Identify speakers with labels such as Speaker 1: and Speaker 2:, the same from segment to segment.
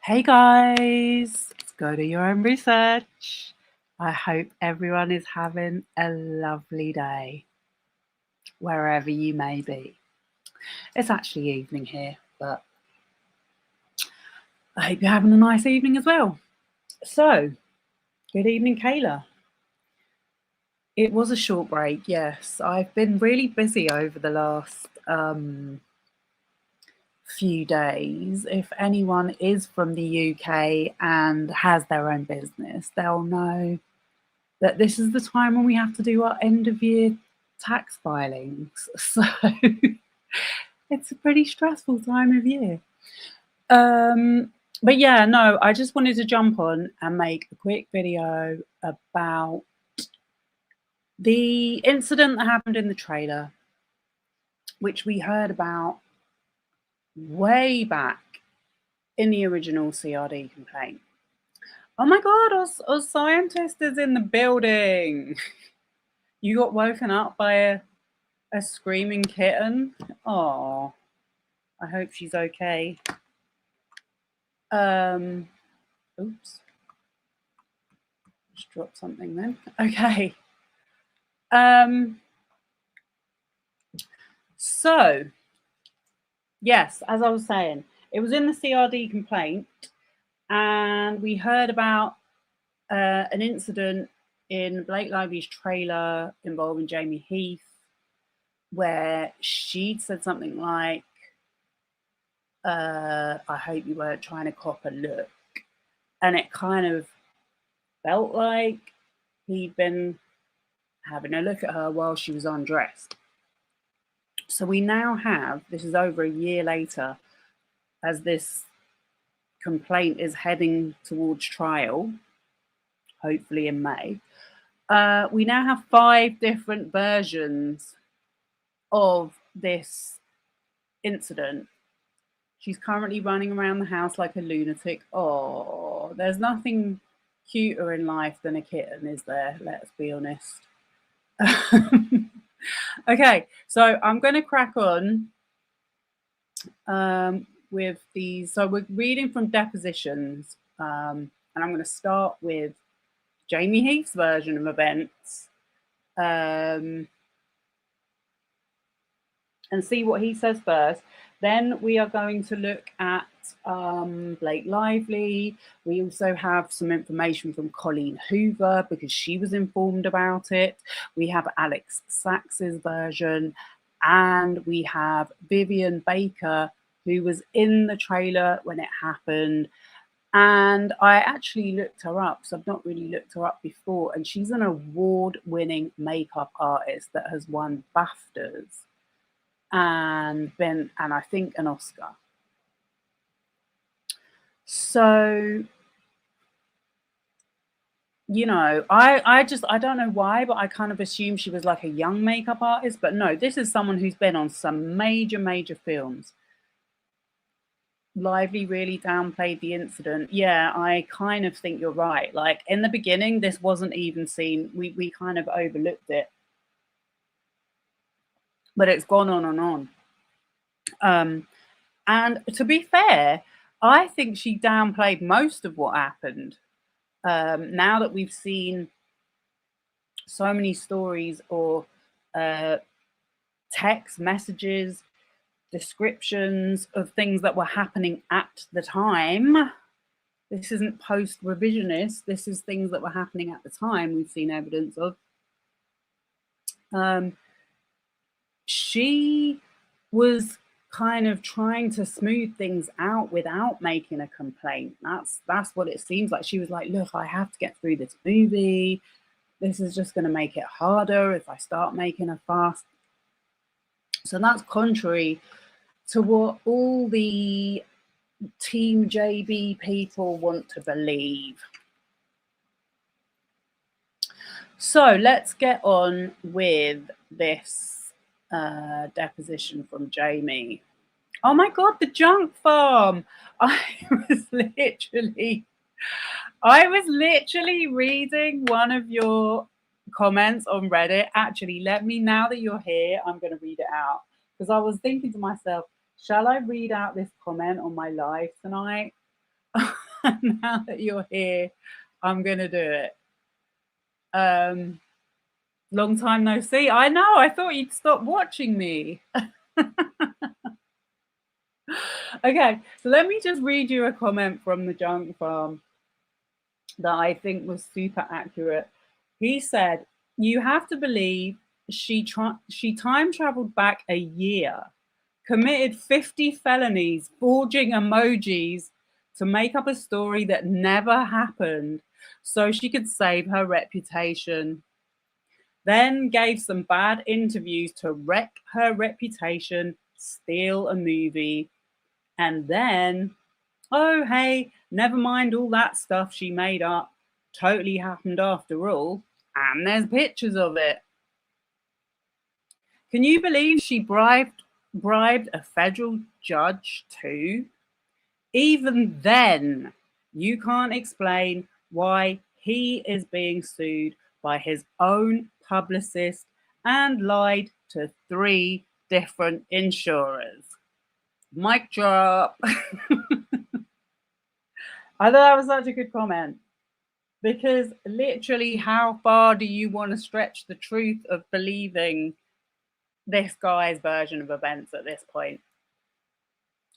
Speaker 1: Hey guys, let's go do your own research. I hope everyone is having a lovely day, wherever you may be. It's actually evening here, but I hope you're having a nice evening as well. So, good evening, Kayla. It was a short break, yes. I've been really busy over the last few days. If anyone is from the UK and has their own business, they'll know that this is the time when we have to do our end of year tax filings. So it's a pretty stressful time of year. But yeah, no, I just wanted to jump on and make a quick video about the incident that happened in the trailer, which we heard about way back in the original CRD complaint. Oh my God, our scientist is in the building. You got woken up by a screaming kitten. Oh, I hope she's okay. Oops. Just dropped something then. Okay. So, yes, as I was saying, it was in the CRD complaint, and we heard about an incident in Blake Lively's trailer involving Jamey Heath, where she'd said something like, I hope you weren't trying to cop a look. And it kind of felt like he'd been having a look at her while she was undressed. So we now have, this is over a year later, as this complaint is heading towards trial, hopefully in May, we now have 5 different versions of this incident. She's currently running around the house like a lunatic. Oh, there's nothing cuter in life than a kitten, is there? Let's be honest. Okay, so I'm going to crack on with these. So we're reading from depositions, and I'm going to start with Jamey Heath's version of events and see what he says first. Then we are going to look at Blake Lively. We also have some information from Colleen Hoover because she was informed about it. We have Alex Sachs's version, and we have Vivian Baker, who was in the trailer when it happened. And I actually looked her up, so I've not really looked her up before, and she's an award-winning makeup artist that has won BAFTAs and I think an Oscar. So, you know, I don't know why, but I kind of assumed she was like a young makeup artist, but no, this is someone who's been on some major films. Lively really downplayed the incident. Yeah, I kind of think you're right. Like in the beginning, this wasn't even seen. We kind of overlooked it, but it's gone on and on. And to be fair, I think she downplayed most of what happened. Now that we've seen so many stories or text messages, descriptions of things that were happening at the time. This isn't post-revisionist. This is things that were happening at the time we've seen evidence of. She was kind of trying to smooth things out without making a complaint. That's what it seems like. She was like, look, I have to get through this movie. This is just going to make it harder if I start making a fuss. So that's contrary to what all the Team JB people want to believe. So let's get on with this deposition from Jamey. Oh my God, the junk farm. I was literally reading one of your comments on Reddit. Actually, now that you're here, I'm going to read it out because I was thinking to myself, shall I read out this comment on my live tonight? Now that you're here, I'm going to do it. Long time no see. I know, I thought you'd stop watching me. Okay, so let me just read you a comment from the Junk Farm that I think was super accurate. He said, "You have to believe she time traveled back a year, committed 50 felonies, forging emojis to make up a story that never happened so she could save her reputation. Then gave some bad interviews to wreck her reputation, steal a movie, and then, oh, hey, never mind all that stuff she made up. Totally happened after all. And there's pictures of it. Can you believe she bribed a federal judge too? Even then, you can't explain why he is being sued by his own publicist and lied to 3 different insurers." Mic drop. I thought that was such a good comment, because literally, how far do you want to stretch the truth of believing this guy's version of events at this point?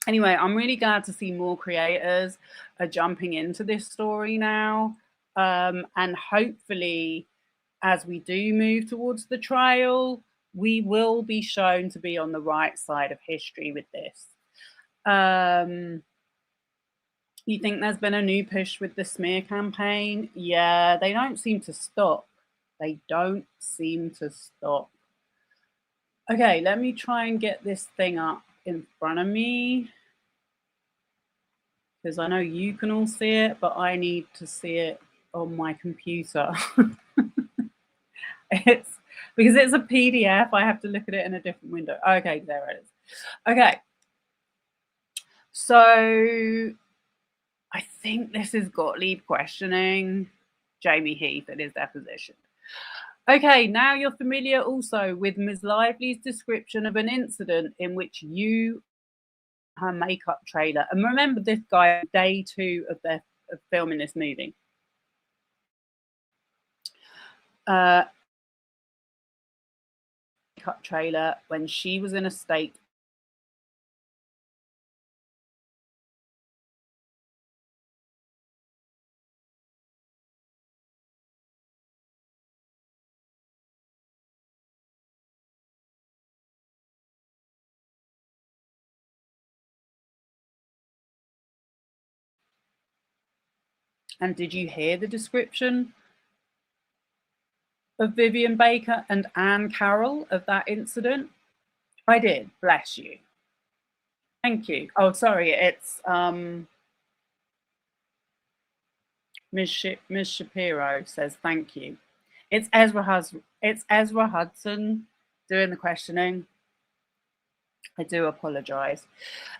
Speaker 1: Anyway, I'm really glad to see more creators are jumping into this story now. And hopefully, as we do move towards the trial, we will be shown to be on the right side of history with this. You think there's been a new push with the smear campaign? Yeah, they don't seem to stop. They don't seem to stop. Okay, let me try and get this thing up in front of me, because I know you can all see it, but I need to see it on my computer. It's because it's a PDF, I have to look at it in a different window. Okay, there it is. Okay, so I think this is Gottlieb questioning Jamey Heath at his deposition. Okay, now you're familiar also with Ms. Lively's description of an incident in which you, her makeup trailer, and remember this guy, day 2 of filming this movie. Makeup trailer when she was in a state And did you hear the description of Vivian Baker and Anne Carroll of that incident? I did, bless you. Thank you. Oh, sorry, it's Ms. Shapiro says thank you. It's Ezra Hudson doing the questioning. I do apologize.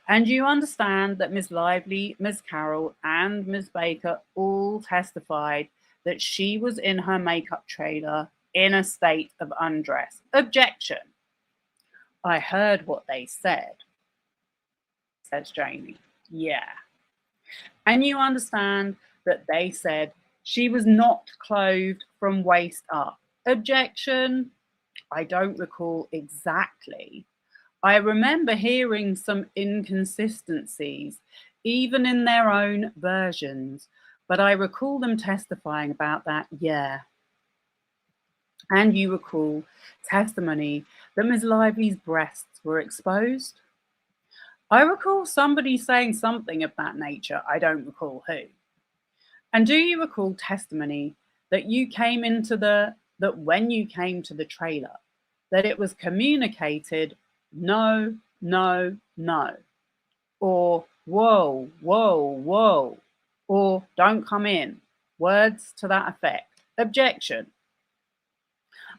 Speaker 1: And you understand that Ms. Lively, Ms. Carroll, and Ms. Baker all testified that she was in her makeup trailer in a state of undress. Objection. I heard what they said, says Jamey. Yeah. And you understand that they said she was not clothed from waist up. Objection. I don't recall exactly. I remember hearing some inconsistencies, even in their own versions, but I recall them testifying about that, yeah. And you recall testimony that Ms. Lively's breasts were exposed? I recall somebody saying something of that nature. I don't recall who. And do you recall testimony that when you came to the trailer, that it was communicated no, no, no, or whoa, whoa, whoa, or don't come in, words to that effect? Objection.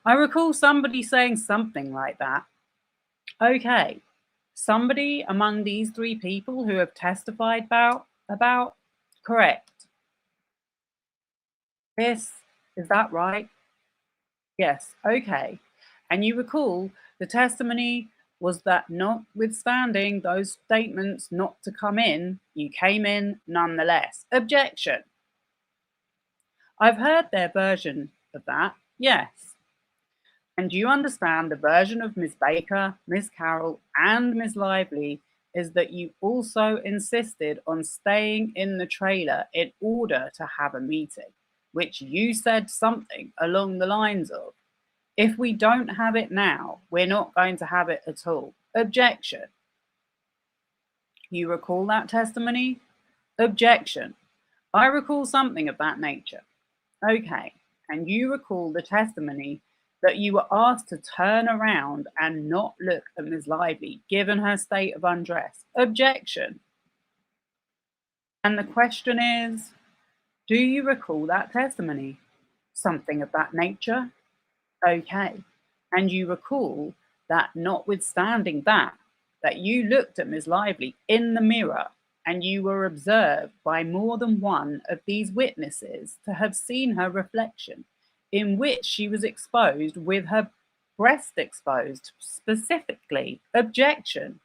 Speaker 1: I recall somebody saying something like that. Okay, somebody among these 3 people who have testified about, correct. Is that right? Yes, okay. And you recall the testimony was that notwithstanding those statements not to come in, you came in nonetheless. Objection. I've heard their version of that, yes. And you understand the version of Miss Baker, Miss Carroll, and Miss Lively is that you also insisted on staying in the trailer in order to have a meeting, which you said something along the lines of, if we don't have it now, we're not going to have it at all. Objection. You recall that testimony? Objection. I recall something of that nature. Okay. And you recall the testimony that you were asked to turn around and not look at Ms. Lively, given her state of undress. Objection. And the question is, do you recall that testimony? Something of that nature? Okay. And you recall that notwithstanding that you looked at Ms. Lively in the mirror and you were observed by more than one of these witnesses to have seen her reflection, in which she was exposed with her breast exposed specifically. Objection.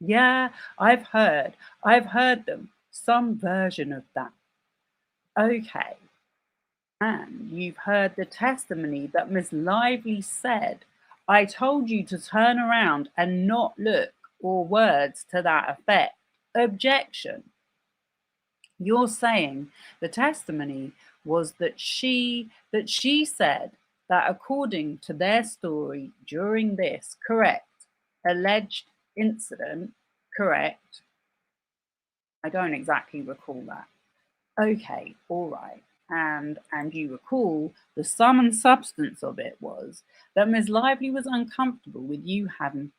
Speaker 1: Yeah, I've heard them, some version of that. Okay. And you've heard the testimony that Miss Lively said, I told you to turn around and not look, or words to that effect. Objection. You're saying the testimony was that she said that according to their story during this alleged incident, correct? I don't exactly recall that. Okay, all right. And you recall the sum and substance of it was that Ms. Lively was uncomfortable with you having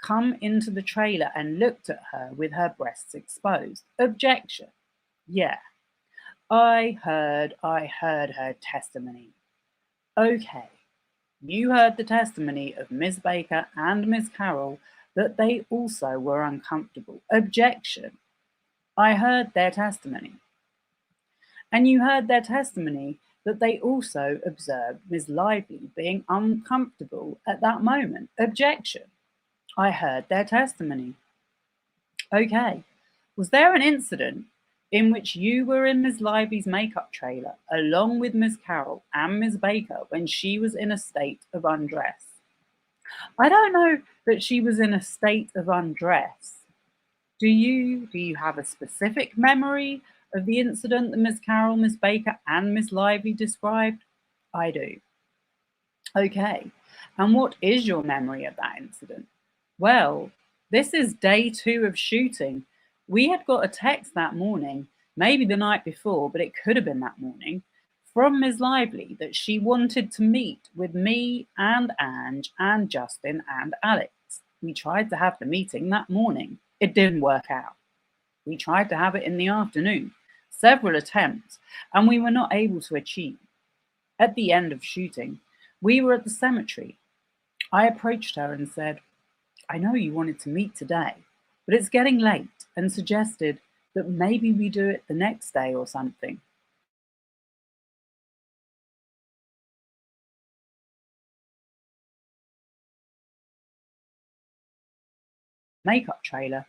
Speaker 1: come into the trailer and looked at her with her breasts exposed. Objection. Yeah, I heard her testimony. Okay, you heard the testimony of Miss Baker and Miss Carroll that they also were uncomfortable. Objection. I heard their testimony. And you heard their testimony that they also observed Miss Lively being uncomfortable at that moment. Objection. I heard their testimony. Okay. Was there an incident in which you were in Miss Lively's makeup trailer along with Miss Carroll and Miss Baker when she was in a state of undress? I don't know that she was in a state of undress. Do you have a specific memory of the incident that Miss Carroll, Miss Baker, and Miss Lively described? I do. Okay. And what is your memory of that incident? Well, this is day 2 of shooting. We had got a text that morning, maybe the night before, but it could have been that morning, from Miss Lively that she wanted to meet with me and Ange and Justin and Alex. We tried to have the meeting that morning. It didn't work out. We tried to have it in the afternoon, several attempts, and we were not able to achieve. At the end of shooting, we were at the cemetery. I approached her and said, I know you wanted to meet today, but it's getting late, and suggested that maybe we do it the next day or something. Makeup trailer.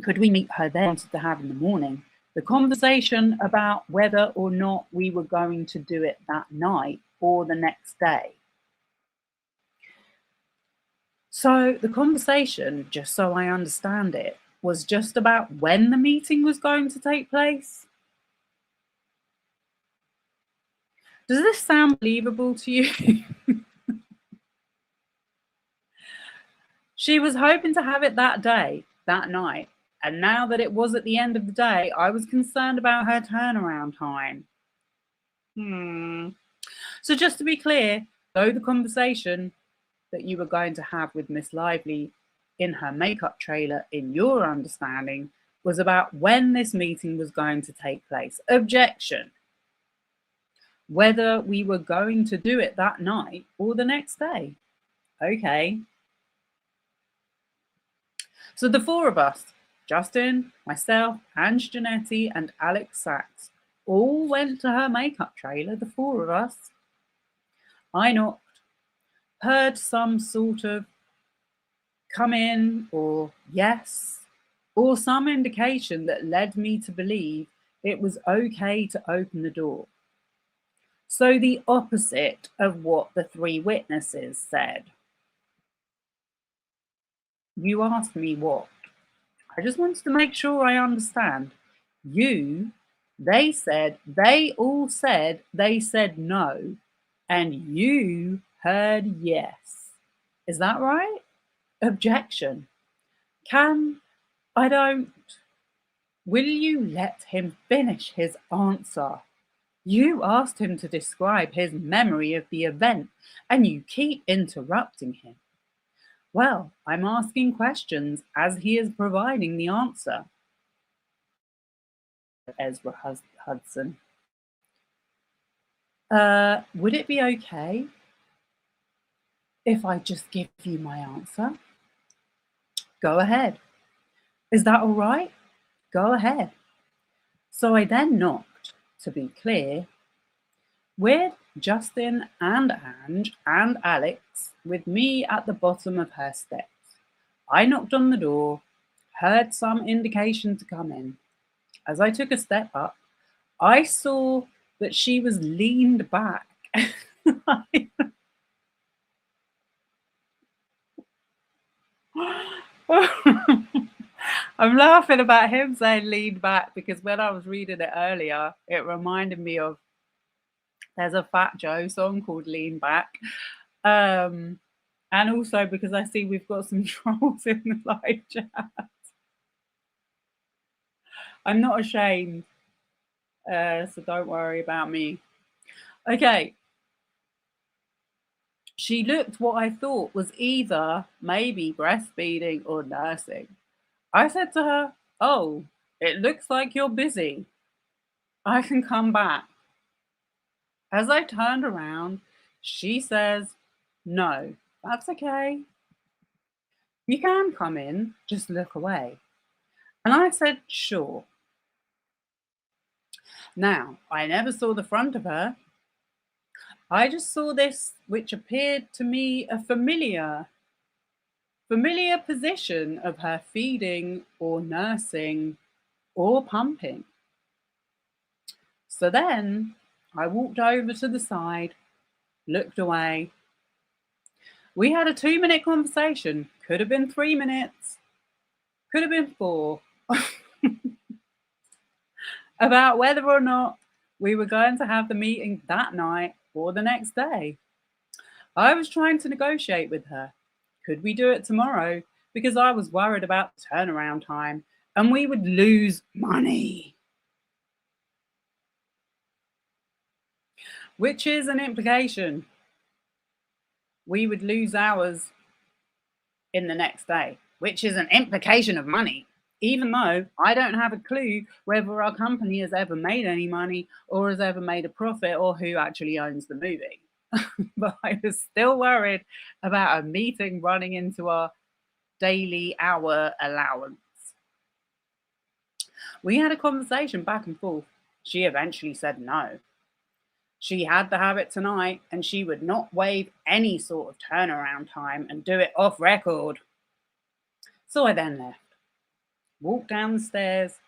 Speaker 1: Could we meet her there? Wanted to have in the morning. The conversation about whether or not we were going to do it that night or the next day. So the conversation, just so I understand it, was just about when the meeting was going to take place. Does this sound believable to you? She was hoping to have it that day, that night. And now that it was at the end of the day, I was concerned about her turnaround time. So just to be clear, though the conversation that you were going to have with Miss Lively in her makeup trailer, in your understanding, was about when this meeting was going to take place. Objection. Whether we were going to do it that night or the next day. Okay. So the 4 of us, Justin, myself, Ange Janetti, and Alex Sachs, all went to her makeup trailer, the 4 of us. I knocked, heard some sort of come in or yes, or some indication that led me to believe it was okay to open the door. So the opposite of what the three witnesses said. You asked me what? I just wanted to make sure I understand. They all said they said no, and you heard yes. Is that right? Objection. Can I don't. Will you let him finish his answer? You asked him to describe his memory of the event, and you keep interrupting him. Well, I'm asking questions as he is providing the answer. Ezra Hudson. Would it be okay if I just give you my answer? Go ahead. Is that all right? Go ahead. So I then knocked, to be clear, with Justin and Ange and Alex, with me at the bottom of her steps. I knocked on the door, heard some indication to come in. As I took a step up, I saw that she was leaned back. I'm laughing about him saying leaned back because when I was reading it earlier, it reminded me of there's a Fat Joe song called Lean Back. And also because I see we've got some trolls in the live chat. I'm not ashamed, so don't worry about me. Okay. She looked what I thought was either maybe breastfeeding or nursing. I said to her, "Oh, it looks like you're busy. I can come back." As I turned around, she says, "No, that's okay. You can come in, just look away." And I said, "Sure." Now, I never saw the front of her. I just saw this, which appeared to me a familiar position of her feeding or nursing or pumping. So then I walked over to the side, looked away. We had a 2-minute conversation. Could have been 3 minutes, could have been 4, about whether or not we were going to have the meeting that night or the next day. I was trying to negotiate with her. Could we do it tomorrow? Because I was worried about turnaround time and we would lose money. Which is an implication. We would lose hours in the next day, which is an implication of money, even though I don't have a clue whether our company has ever made any money or has ever made a profit or who actually owns the movie. But I was still worried about a meeting running into our daily hour allowance. We had a conversation back and forth. She eventually said no. She had to have it tonight and she would not waive any sort of turnaround time and do it off record. So I then left, walked down the stairs,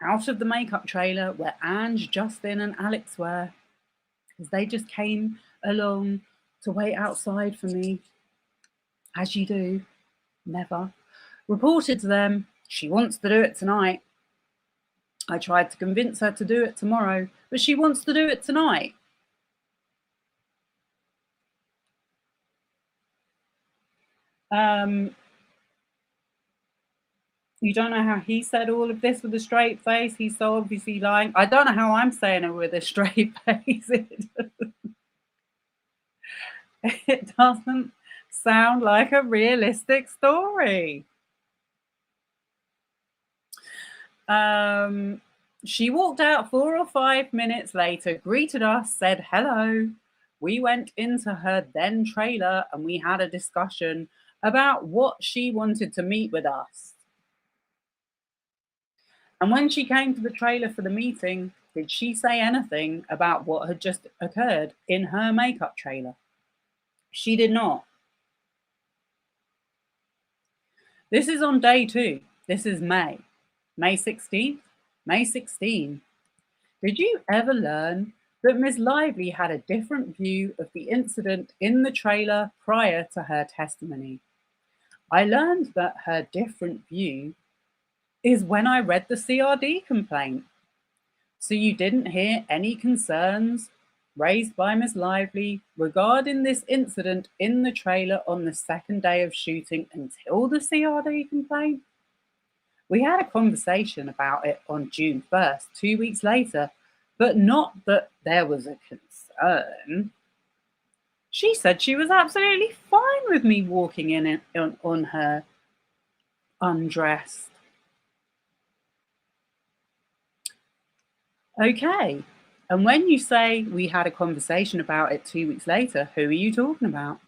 Speaker 1: out of the makeup trailer where Ange, Justin and Alex were, because they just came along to wait outside for me, as you do, never. Reported to them, she wants to do it tonight. I tried to convince her to do it tomorrow, but she wants to do it tonight. You don't know how he said all of this with a straight face. He's so obviously lying. I don't know how I'm saying it with a straight face. It doesn't sound like a realistic story. She walked out 4 or 5 minutes later, greeted us, said hello. We went into her then trailer and we had a discussion about what she wanted to meet with us. And when she came to the trailer for the meeting, did she say anything about what had just occurred in her makeup trailer? She did not. This is on day 2. This is May. May 16th? May 16. Did you ever learn that Miss Lively had a different view of the incident in the trailer prior to her testimony? I learned that her different view is when I read the CRD complaint. So you didn't hear any concerns raised by Miss Lively regarding this incident in the trailer on the second day of shooting until the CRD complaint? We had a conversation about it on June 1st, 2 weeks later, but not that there was a concern. She said she was absolutely fine with me walking in on her undressed. Okay. And when you say we had a conversation about it 2 weeks later, who are you talking about?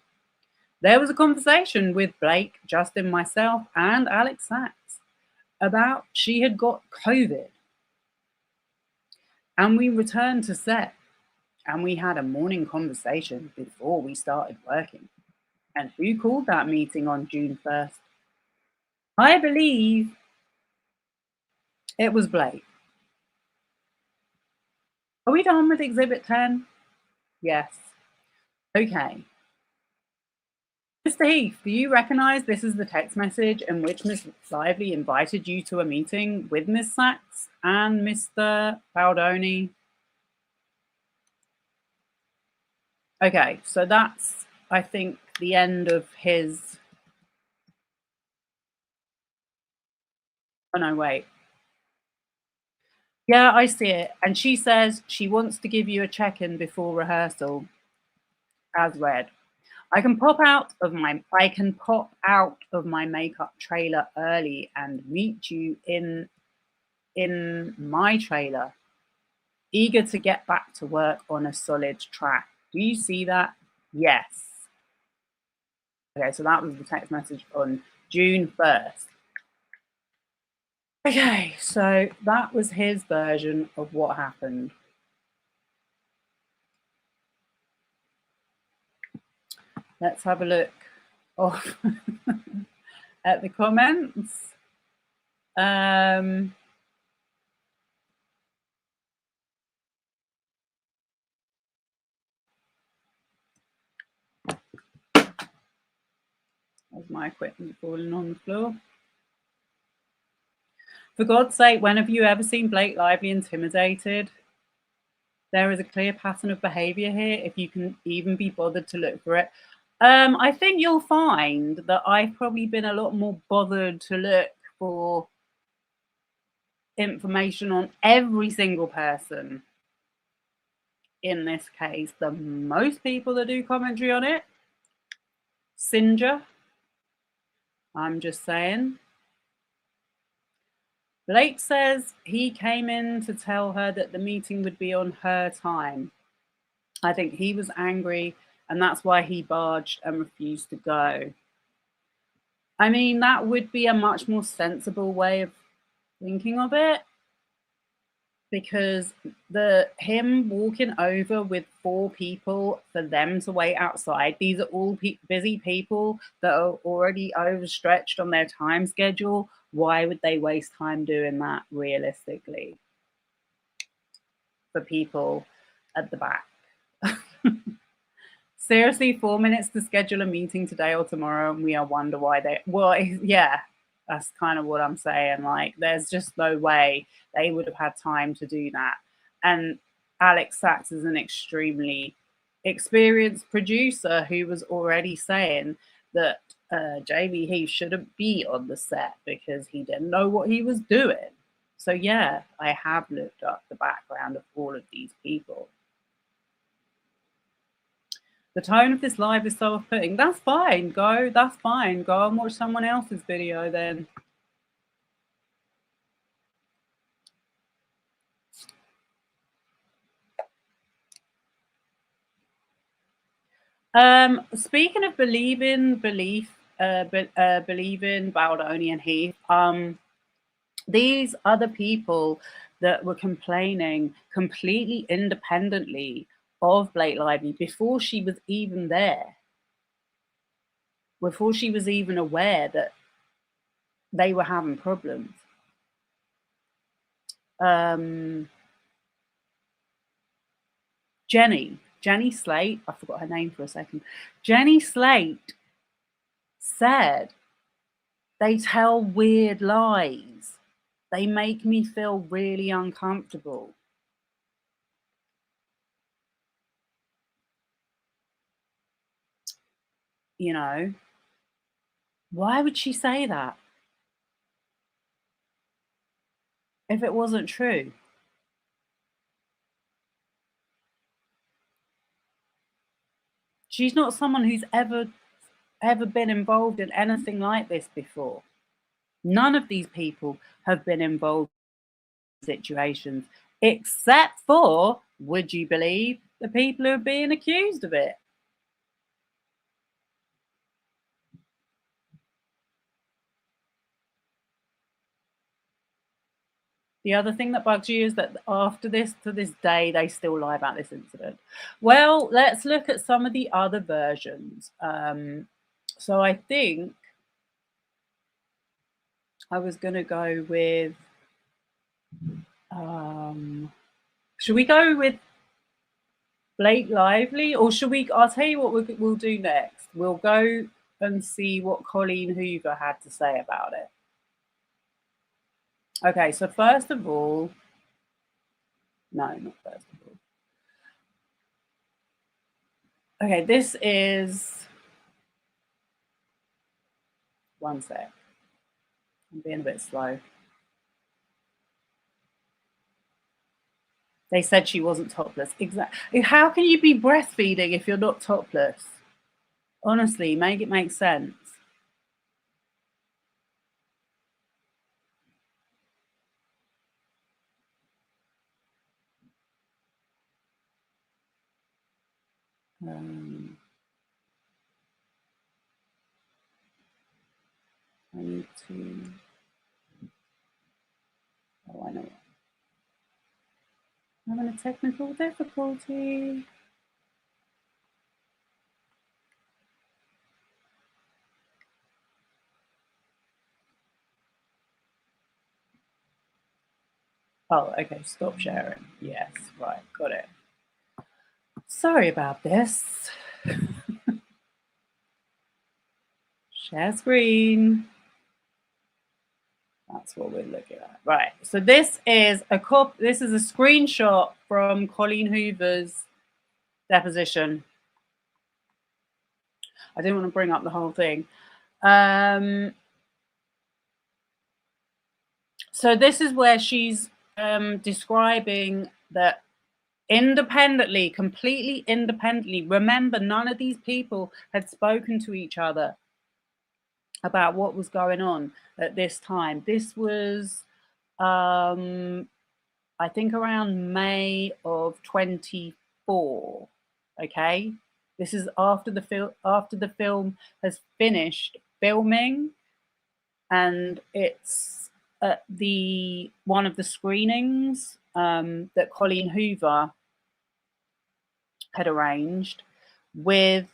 Speaker 1: There was a conversation with Blake, Justin, myself, and Alex Sachs about she had got COVID. And we returned to set and we had a morning conversation before we started working. And who called that meeting on June 1st? I believe it was Blake. Are we done with Exhibit 10? Yes. Okay. Mr. Heath, do you recognise this is the text message in which Miss Lively invited you to a meeting with Miss Sachs and Mr. Baldoni? Okay, so that's, I think, the end of his... Oh, no, wait. Yeah, I see it. And she says she wants to give you a check-in before rehearsal, as read. I can pop out of my makeup trailer early and meet you in my trailer. Eager to get back to work on a solid track. Do you see that? Yes. Okay, so that was the text message on June 1st. Okay, so that was his version of what happened. Let's have a look at the comments. There's my equipment falling on the floor. For God's sake, when have you ever seen Blake Lively intimidated? There is a clear pattern of behaviour here, if you can even be bothered to look for it. I think you'll find that I've probably been a lot more bothered to look for information on every single person in this case than most people that do commentary on it. Singer, I'm just saying. Blake says he came in to tell her that the meeting would be on her time. I think he was angry and that's why he barged and refused to go. I mean, that would be a much more sensible way of thinking of it, because him walking over with 4 people for them to wait outside, these are all busy people that are already overstretched on their time schedule. Why would they waste time doing that realistically for people at the back? Seriously, 4 minutes to schedule a meeting today or tomorrow, and we wonder why they... Well, yeah, that's kind of what I'm saying. Like, there's just no way they would have had time to do that. And Alex Sachs is an extremely experienced producer who was already saying that Jamey Heath shouldn't be on the set because he didn't know what he was doing. So yeah, I have looked up the background of all of these people. The tone of this live is so off-putting. That's fine. That's fine. Go and watch someone else's video then. Speaking of believing Baldoni and Heath, these other people that were complaining completely independently of Blake Lively before she was even there. before she was even aware that they were having problems. Jenny Slate, I forgot her name for a second. Jenny Slate said, they tell weird lies. They make me feel really uncomfortable. You know, why would she say that if it wasn't true? She's not someone who's ever been involved in anything like this before. None of these people have been involved in situations, except for, would you believe, the people who are being accused of it. The other thing that bugs you is that after this, to this day, they still lie about this incident. Well, let's look at some of the other versions. So I think I was going to go with, should we go with Blake Lively, or should we, I'll tell you what we'll do next. We'll go and see what Colleen Hoover had to say about it. Okay, so first of all, no, not first of all. Okay, this is, one sec. I'm being a bit slow. They said she wasn't topless. Exactly. How can you be breastfeeding if you're not topless? Honestly, make it make sense. I need to. Oh, I know. I'm having a technical difficulty. Oh, okay. Stop sharing. Yes, right. Got it. Sorry about this. Share screen. That's what we're looking at. Right. So this is a screenshot from Colleen Hoover's deposition. I didn't want to bring up the whole thing. So this is where she's describing that independently, completely independently. Remember, none of these people had spoken to each other about what was going on at this time. This was, I think, around May of 24. Okay, this is after the film has finished filming, and it's at one of the screenings that Colleen Hoover had arranged with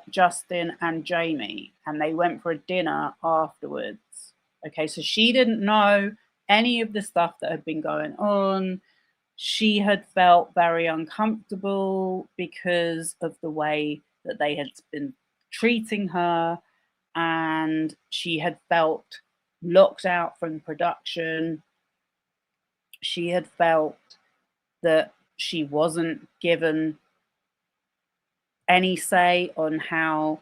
Speaker 1: Justin and Jamey, and they went for a dinner afterwards. Okay, so she didn't know any of the stuff that had been going on. She had felt very uncomfortable because of the way that they had been treating her, and she had felt locked out from production. She had felt that she wasn't given any say on how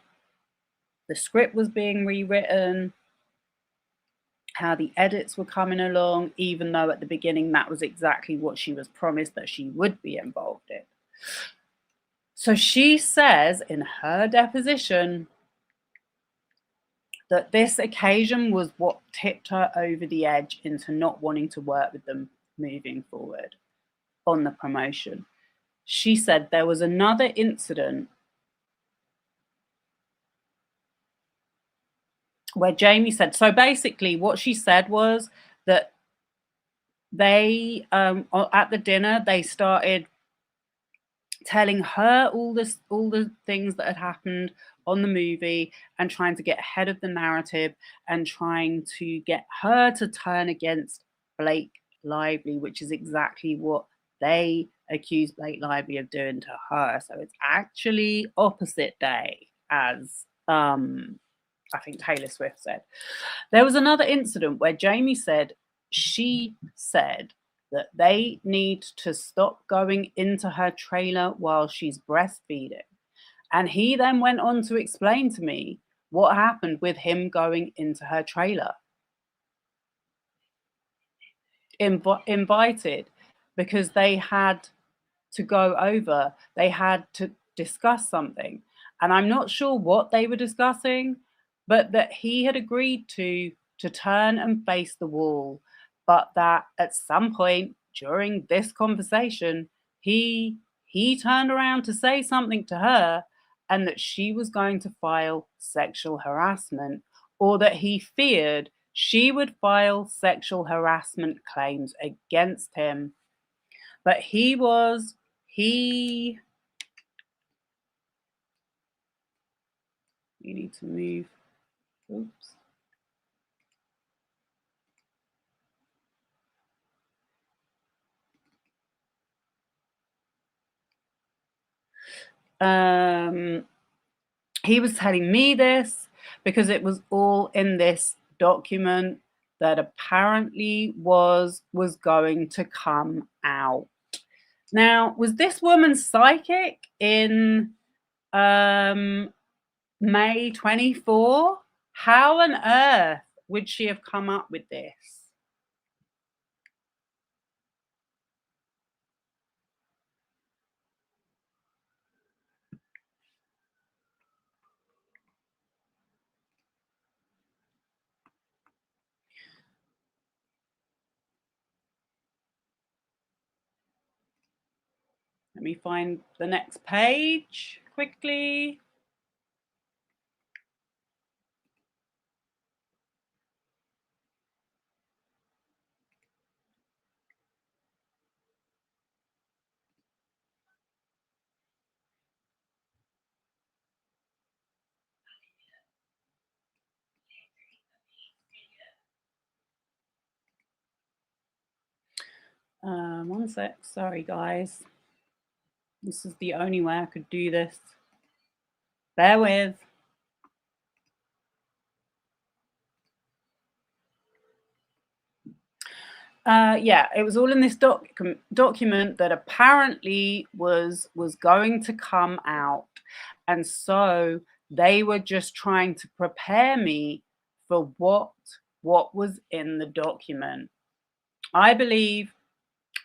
Speaker 1: the script was being rewritten, how the edits were coming along, even though at the beginning that was exactly what she was promised that she would be involved in. So she says in her deposition that this occasion was what tipped her over the edge into not wanting to work with them moving forward on the promotion. She said there was another incident where Jamey said, so basically what she said was that they, at the dinner, they started telling her all the things that had happened on the movie and trying to get ahead of the narrative and trying to get her to turn against Blake Lively, which is exactly what they accuse Blake Lively of doing to her. So it's actually opposite day, as I think Taylor Swift said. There was another incident where Jamey said she said that they need to stop going into her trailer while she's breastfeeding. And he then went on to explain to me what happened with him going into her trailer. Invited, because they had to go over, they had to discuss something. And I'm not sure what they were discussing, but that he had agreed to turn and face the wall, but that at some point during this conversation, he turned around to say something to her, and that she was going to file sexual harassment, or that he feared she would file sexual harassment claims against him. But you need to move. Oops. He was telling me this because it was all in this document that apparently was going to come out. Now, was this woman psychic in May 24? How on earth would she have come up with this? Let me find the next page quickly. One sec. Sorry, guys. This is the only way I could do this. Bear with. Yeah, it was all in this document that apparently was going to come out, and so they were just trying to prepare me for what was in the document. I believe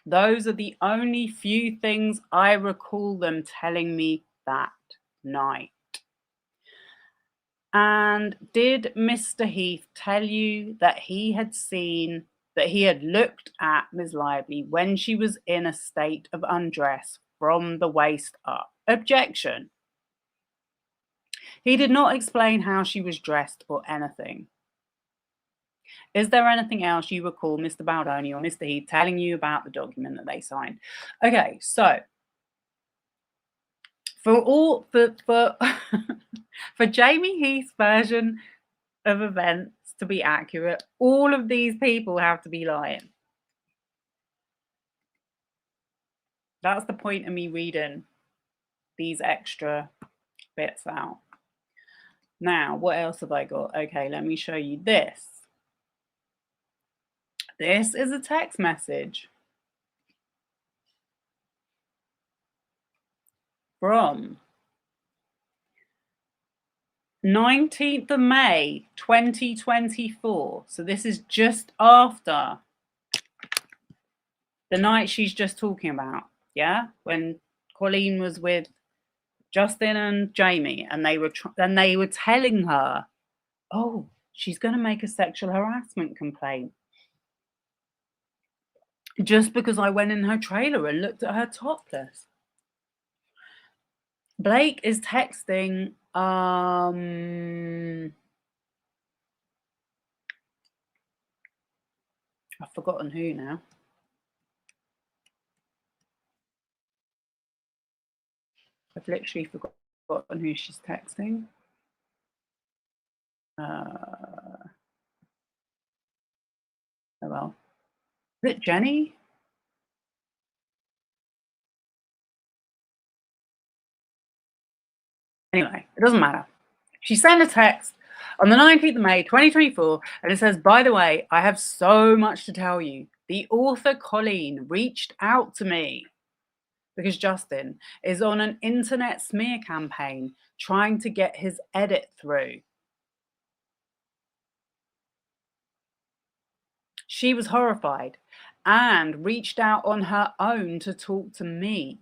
Speaker 1: those are the only few things I recall them telling me that night. And did Mr. Heath tell you that he had looked at Ms. Lively when she was in a state of undress from the waist up? Objection. He did not explain how she was dressed or anything. Is there anything else you recall Mr. Baldoni or Mr. Heath telling you about the document that they signed? Okay, so for Jamey Heath's version of events to be accurate, all of these people have to be lying. That's the point of me reading these extra bits out. Now, what else have I got? Okay, let me show you this. This is a text message from 19th of May 2024. So this is just after the night she's just talking about, yeah? When Colleen was with Justin and Jamey, and they were telling her, oh, she's going to make a sexual harassment complaint just because I went in her trailer and looked at her topless. Blake is texting I've forgotten who now. I've literally forgotten who she's texting. Oh well. Is it Jenny? Anyway, it doesn't matter. She sent a text on the 19th of May, 2024, and it says, by the way, I have so much to tell you. The author Colleen reached out to me because Justin is on an internet smear campaign trying to get his edit through. She was horrified and reached out on her own to talk to me.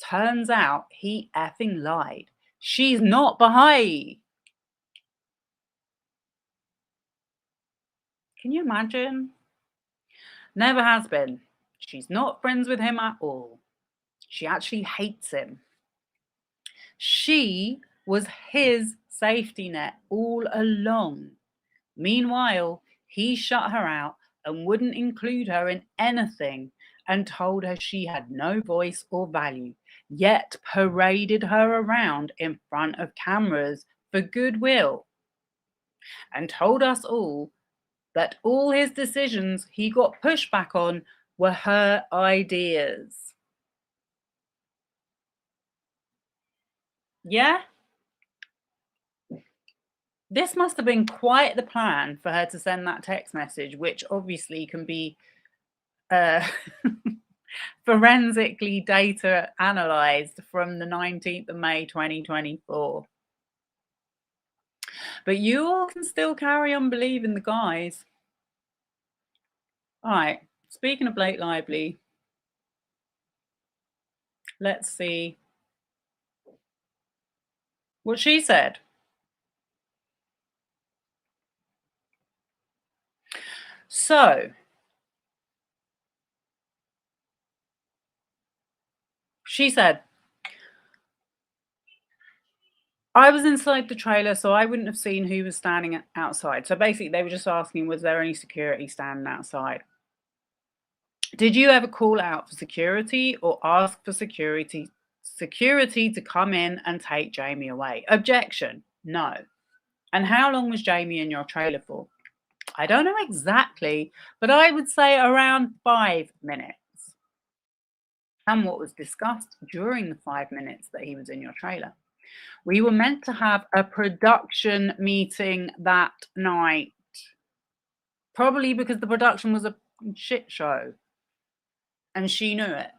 Speaker 1: Turns out he effing lied. She's not Baha'i. Can you imagine? Never has been. She's not friends with him at all. She actually hates him. She was his safety net all along. Meanwhile, he shut her out and wouldn't include her in anything and told her she had no voice or value, yet paraded her around in front of cameras for goodwill and told us all that all his decisions he got pushback on were her ideas. Yeah? This must have been quite the plan for her to send that text message, which obviously can be forensically data analyzed from the 19th of May 2024. But you all can still carry on believing the guys. All right, speaking of Blake Lively, let's see what she said. So, she said, I was inside the trailer, so I wouldn't have seen who was standing outside. So basically, they were just asking, was there any security standing outside? Did you ever call out for security or ask for security to come in and take Jamey away? Objection, no. And how long was Jamey in your trailer for? I don't know exactly, but I would say around 5 minutes. And what was discussed during the 5 minutes that he was in your trailer? We were meant to have a production meeting that night. Probably because the production was a shit show. And she knew it.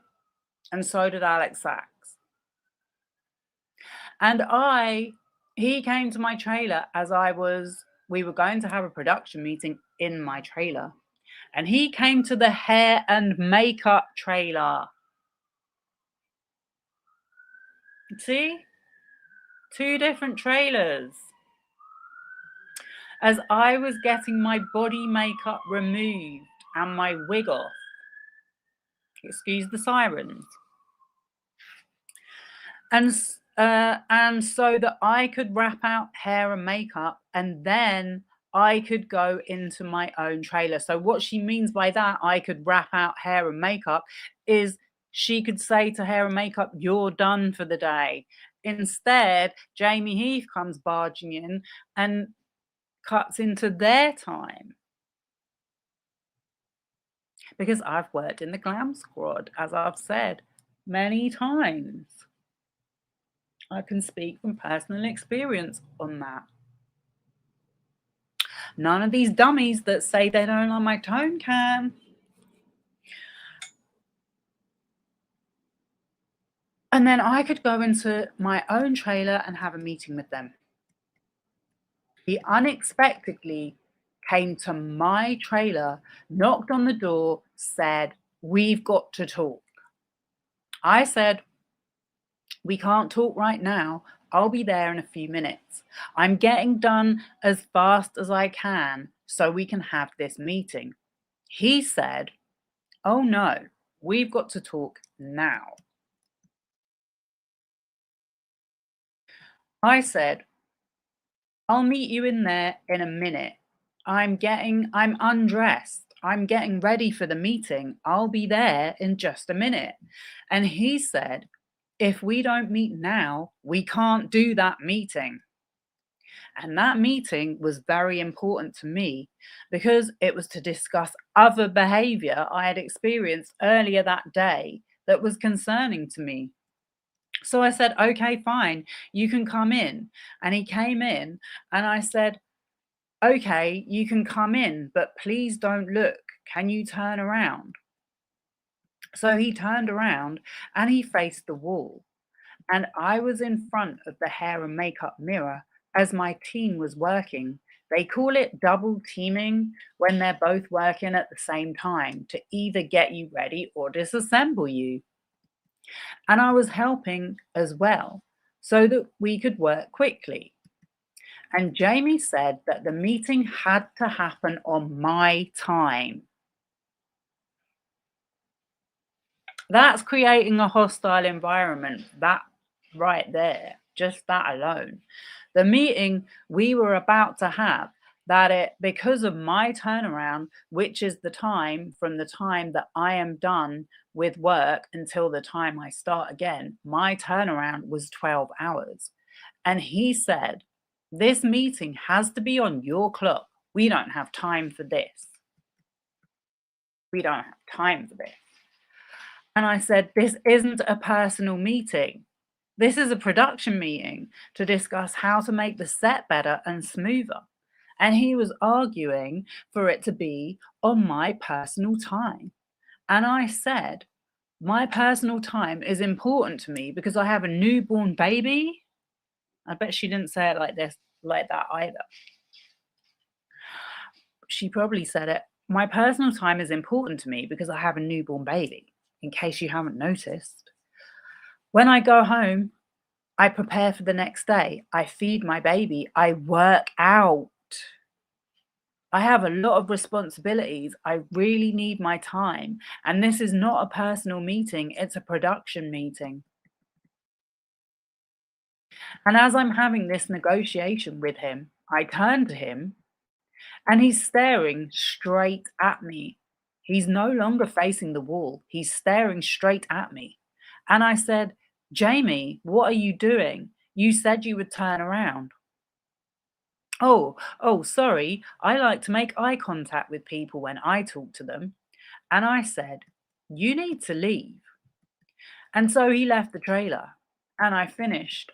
Speaker 1: And so did Alex Sachs. And he came to my trailer as we were going to have a production meeting in my trailer. And he came to the hair and makeup trailer. See? 2 different trailers. As I was getting my body makeup removed and my wig off. Excuse the sirens. And so that I could wrap out hair and makeup and then I could go into my own trailer. So what she means by that, I could wrap out hair and makeup, is she could say to hair and makeup, you're done for the day. Instead, Jamey Heath comes barging in and cuts into their time. Because I've worked in the glam squad, as I've said many times. I can speak from personal experience on that. None of these dummies that say they don't like my tone can. And then I could go into my own trailer and have a meeting with them. He unexpectedly came to my trailer, knocked on the door, said, we've got to talk. I said, we can't talk right now. I'll be there in a few minutes. I'm getting done as fast as I can so we can have this meeting. He said, oh no, we've got to talk now. I said, I'll meet you in there in a minute. I'm undressed. I'm getting ready for the meeting. I'll be there in just a minute. And he said, if we don't meet now, we can't do that meeting. And that meeting was very important to me because it was to discuss other behavior I had experienced earlier that day that was concerning to me. So I said, okay, fine, you can come in. And he came in, and I said, okay, you can come in, but please don't look. Can you turn around? So he turned around and he faced the wall. And I was in front of the hair and makeup mirror as my team was working. They call it double teaming when they're both working at the same time to either get you ready or disassemble you. And I was helping as well so that we could work quickly. And Jamey said that the meeting had to happen on my time. That's creating a hostile environment, that right there, just that alone. The meeting we were about to have, that it, because of my turnaround, which is the time from the time that I am done with work until the time I start again, my turnaround was 12 hours. And he said, this meeting has to be on your clock. We don't have time for this. We don't have time for this. And I said, this isn't a personal meeting. This is a production meeting to discuss how to make the set better and smoother. And he was arguing for it to be on my personal time. And I said, my personal time is important to me because I have a newborn baby. I bet she didn't say it like this, like that either. She probably said it, my personal time is important to me because I have a newborn baby, in case you haven't noticed. When I go home, I prepare for the next day. I feed my baby. I work out. I have a lot of responsibilities. I really need my time. And this is not a personal meeting. It's a production meeting. And as I'm having this negotiation with him, I turn to him and he's staring straight at me. He's no longer facing the wall. He's staring straight at me. And I said, Jamey, what are you doing? You said you would turn around. Oh, sorry. I like to make eye contact with people when I talk to them. And I said, you need to leave. And so he left the trailer and I finished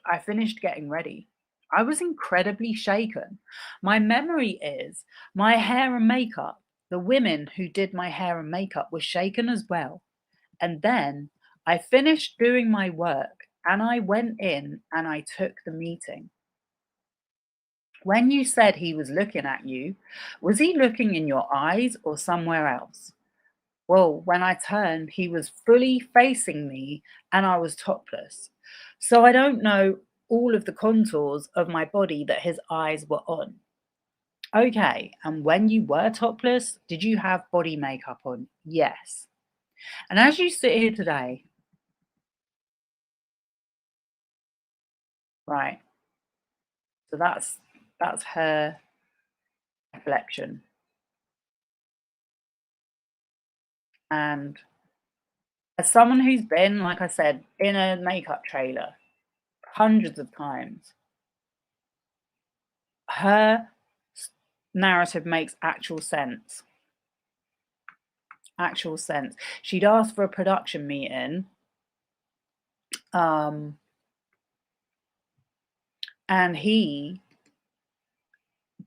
Speaker 1: getting ready. I was incredibly shaken. My memory is my hair and makeup, the women who did my hair and makeup were shaken as well. And then I finished doing my work and I went in and I took the meeting. When you said he was looking at you, was he looking in your eyes or somewhere else? Well, when I turned, he was fully facing me and I was topless. So I don't know all of the contours of my body that his eyes were on. Okay, and when you were topless, did you have body makeup on? Yes. And as you sit here today, right, so that's her reflection. And as someone who's been, like I said, in a makeup trailer hundreds of times, her narrative makes actual sense. Actual sense. She'd asked for a production meeting, and he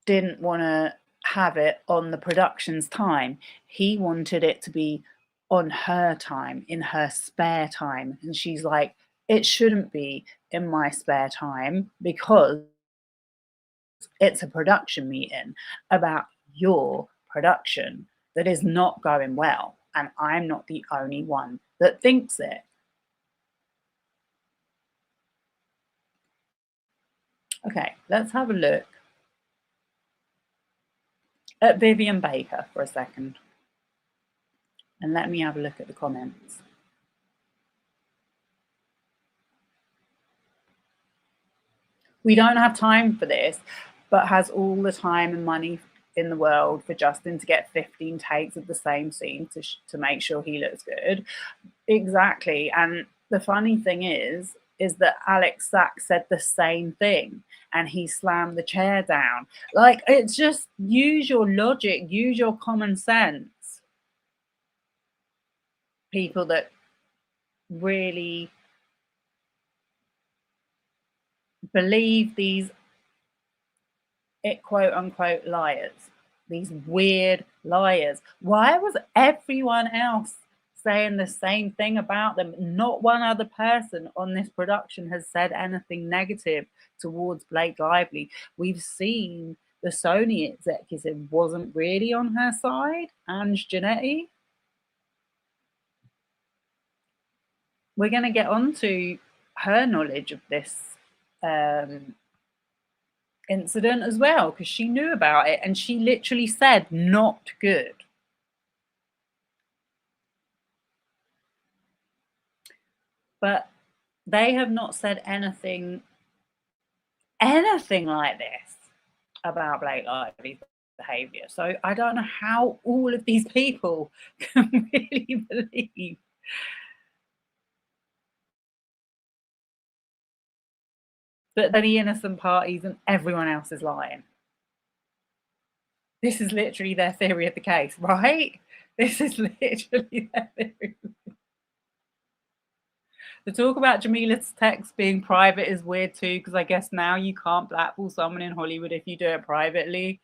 Speaker 1: didn't want to have it on the production's time. He wanted it to be on her time, in her spare time. And she's like, it shouldn't be in my spare time because it's a production meeting about your production that is not going well. And I'm not the only one that thinks it. Okay, let's have a look at Vivian Baker for a second. And let me have a look at the comments. We don't have time for this, but has all the time and money in the world for Justin to get 15 takes of the same scene to make sure he looks good. Exactly. And the funny thing is is that Alex Sachs said the same thing and he slammed the chair down. Like, it's just use your logic, use your common sense. People that really believe these quote unquote liars, these weird liars. Why was everyone else saying the same thing about them? Not one other person on this production has said anything negative towards Blake Lively. We've seen the Sony executive wasn't really on her side, Ange Janetti. We're going to get on to her knowledge of this incident as well, because she knew about it and she literally said not good. But they have not said anything like this about Blake Lively's behaviour. So I don't know how all of these people can really believe that they're the innocent parties and everyone else is lying. This is literally their theory of the case, right? This is literally their theory. The talk about Jamila's text being private is weird too, because I guess now you can't blackball someone in Hollywood if you do it privately.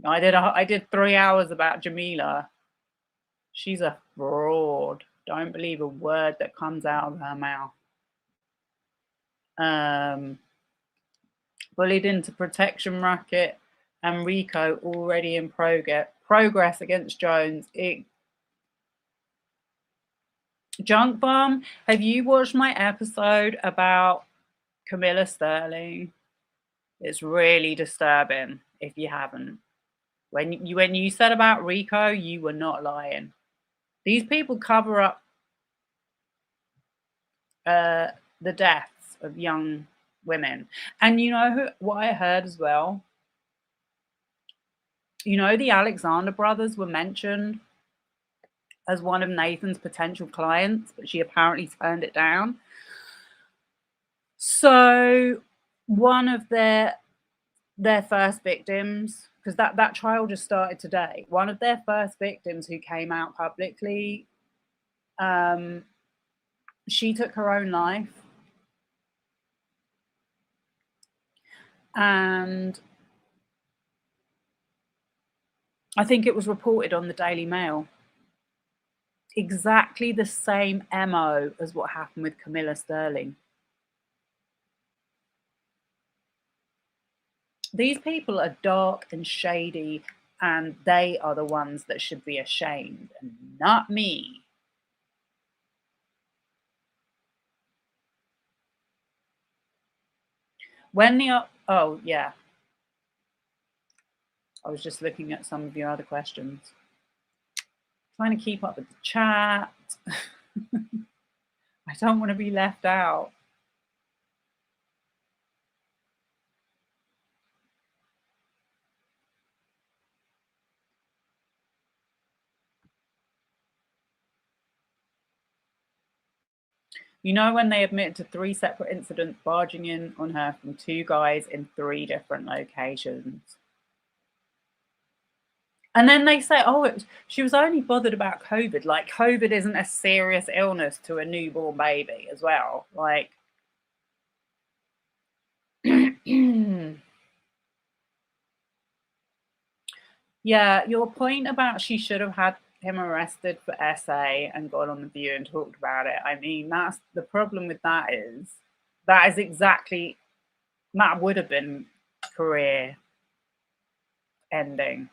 Speaker 1: I did 3 hours about Jamila. She's a fraud. Don't believe a word that comes out of her mouth. Bullied into protection racket and Rico already in progress against Jones. Junk Bomb, have you watched my episode about Camilla Sterling? It's really disturbing if you haven't. When you said about Rico, you were not lying. These people cover up the deaths of young women. And you know what I heard as well? You know, the Alexander brothers were mentioned as one of Nathan's potential clients, but she apparently turned it down. So one of their first victims, because that trial just started today, one of their first victims who came out publicly, she took her own life. And I think it was reported on the Daily Mail. Exactly the same MO as what happened with Camilla Sterling. These people are dark and shady, and they are the ones that should be ashamed, and not me. Oh, yeah. I was just looking at some of your other questions. Trying to keep up with the chat. I don't want to be left out. You know, when they admitted to 3 separate incidents barging in on her from 2 guys in 3 different locations. And then they say, oh, she was only bothered about COVID. Like, COVID isn't a serious illness to a newborn baby as well. Like, yeah, your point about she should have had him arrested for SA and gone on The View and talked about it. I mean, that's the problem with that is exactly, that would have been career ending.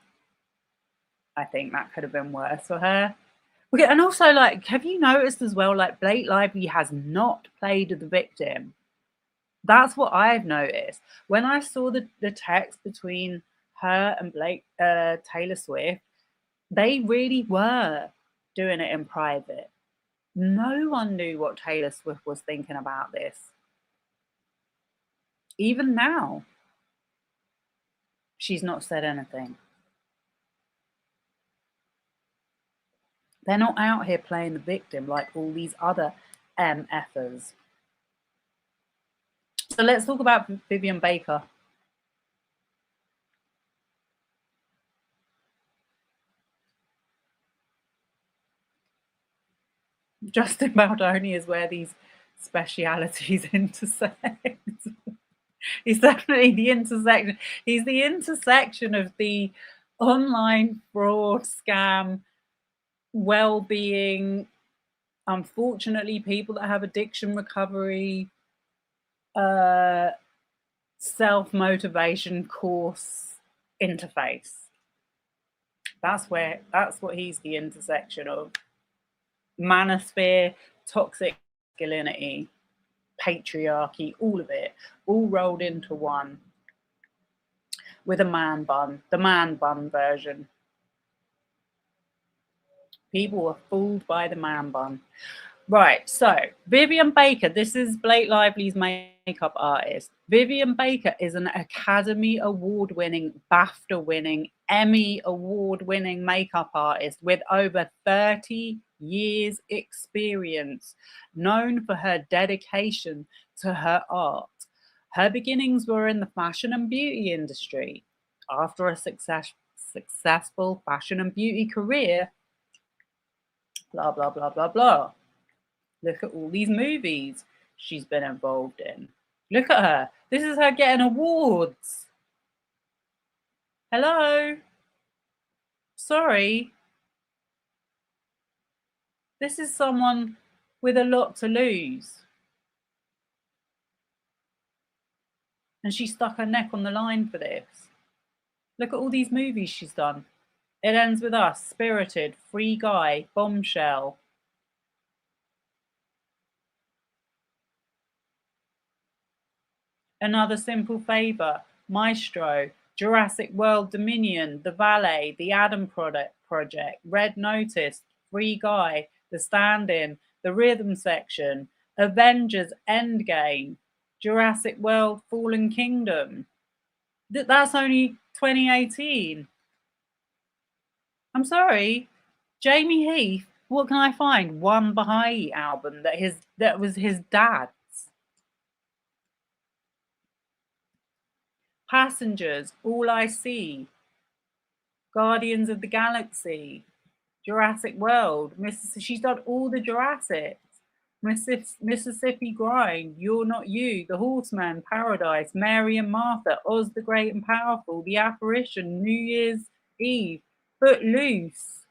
Speaker 1: I think that could have been worse for her. Okay, and also, like, have you noticed as well, like, Blake Lively has not played the victim. That's what I've noticed. When I saw the text between her and Taylor Swift, they really were doing it in private. No one knew what Taylor Swift was thinking about this. Even now, she's not said anything. They're not out here playing the victim like all these other MFers. So let's talk about Vivian Baker. Justin Baldoni is where these specialities intersect. He's definitely the intersection. He's the intersection of the online fraud scam, well-being, unfortunately, people that have addiction recovery, self-motivation course interface. That's what he's the intersection of. Manosphere, toxic masculinity, patriarchy, all of it, all rolled into one with a man bun, the man bun version. People were fooled by the man bun. Right, so Vivian Baker, this is Blake Lively's makeup artist. Vivian Baker is an Academy Award-winning, BAFTA-winning, Emmy Award-winning makeup artist with over 30 years experience, known for her dedication to her art. Her beginnings were in the fashion and beauty industry. After a successful fashion and beauty career, blah, blah, blah, blah, blah. Look at all these movies she's been involved in. Look at her. This is her getting awards. Hello? Sorry. This is someone with a lot to lose. And she stuck her neck on the line for this. Look at all these movies she's done. It Ends With Us, Spirited, Free Guy, Bombshell. Another Simple Favor, Maestro, Jurassic World Dominion, The Valet, The Adam Project, Red Notice, Free Guy, The Stand-In, The Rhythm Section, Avengers Endgame, Jurassic World Fallen Kingdom. That's only 2018. I'm sorry, Jamey Heath, what can I find? One Baha'i album that was his dad's. Passengers, All I See, Guardians of the Galaxy, Jurassic World, she's done all the Jurassics, Mississippi Grind, You're Not You, The Horseman, Paradise, Mary and Martha, Oz the Great and Powerful, The Apparition, New Year's Eve, Footloose,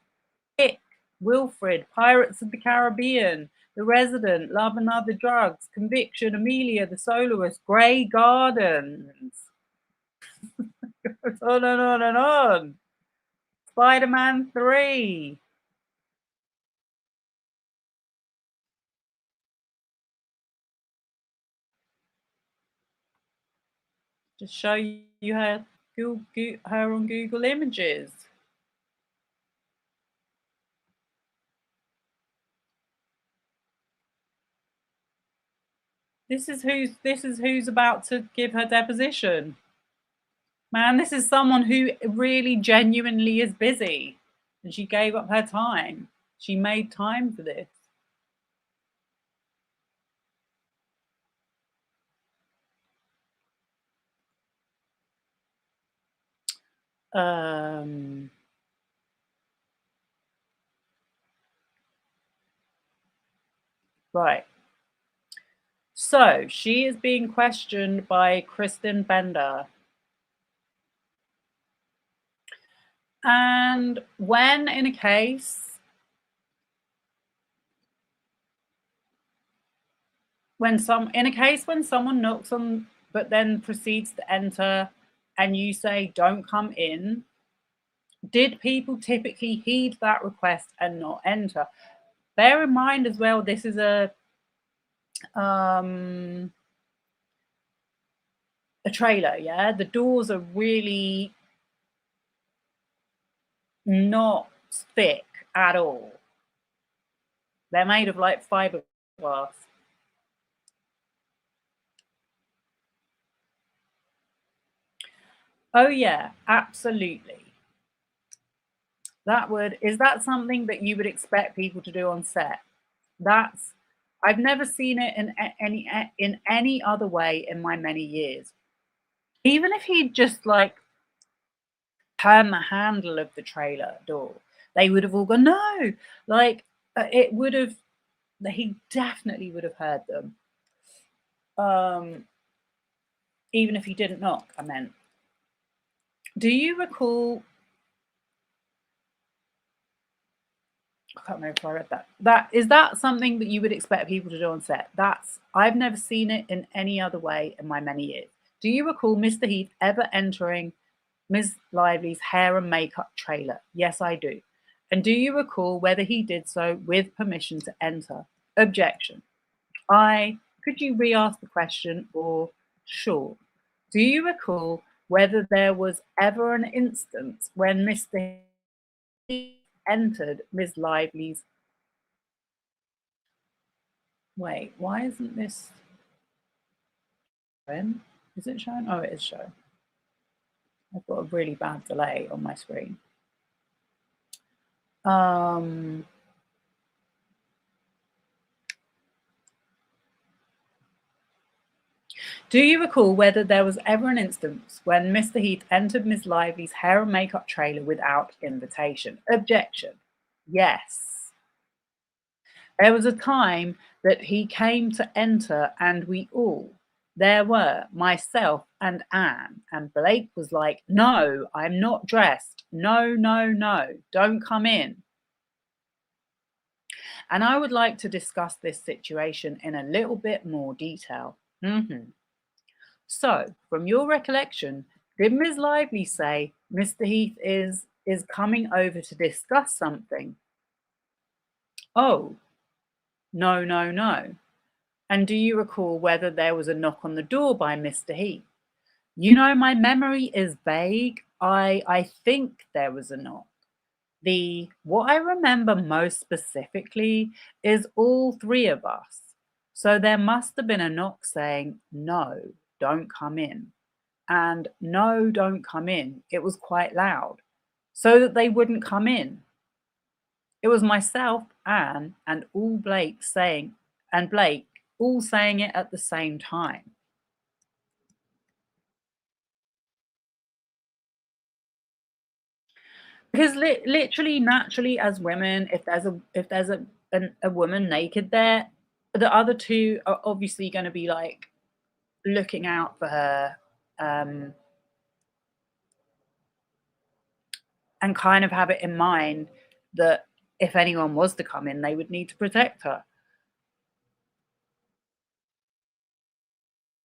Speaker 1: Dick, Wilfred, Pirates of the Caribbean, The Resident, Love and Other Drugs, Conviction, Amelia, The Soloist, Grey Gardens. It's on and on and on. Spider-Man 3. Just show you her on Google Images. This is who's about to give her deposition. Man, this is someone who really genuinely is busy. And she gave up her time. She made time for this. Right. So she is being questioned by Kristen Bender. And when in a case, when someone knocks on but then proceeds to enter and you say don't come in, did people typically heed that request and not enter? Bear in mind as well, this is a trailer, yeah? The doors are really not thick at all. They're made of like fiberglass. Oh yeah, absolutely. Is that something that you would expect people to do on set? That's I've never seen it in any other way in my many years. Even if he'd just like turned the handle of the trailer door, they would have all gone, no, like it would have, he definitely would have heard them. Even if he didn't knock, I meant. Do you recall? I can't remember if I read that. That something that you would expect people to do on set? I've never seen it in any other way in my many years. Do you recall Mr. Heath ever entering Ms. Lively's hair and makeup trailer? Yes, I do. And do you recall whether he did so with permission to enter? Objection. Could you re-ask the question, or sure? Do you recall whether there was ever an instance when Mr. Heath entered Ms. Lively's... Wait, why isn't this showing? Is it showing? Oh, it is showing. I've got a really bad delay on my screen. Do you recall whether there was ever an instance when Mr. Heath entered Miss Lively's hair and makeup trailer without invitation? Objection. Yes. There was a time that he came to enter, and we all, there were myself and Anne, and Blake was like, no, I'm not dressed. No, no, no, don't come in. And I would like to discuss this situation in a little bit more detail. So, from your recollection, did Ms. Lively say Mr. Heath is coming over to discuss something? Oh, no, no, no. And do you recall whether there was a knock on the door by Mr. Heath? You know, my memory is vague. I think there was a knock. What I remember most specifically is all three of us. So there must have been a knock saying, no, don't come in. And no, don't come in. It was quite loud, so that they wouldn't come in. It was myself, Anne, and Blake all saying it at the same time. Because literally, naturally, as women, if there's a woman naked there, the other two are obviously going to be like looking out for her, and kind of have it in mind that if anyone was to come in, they would need to protect her.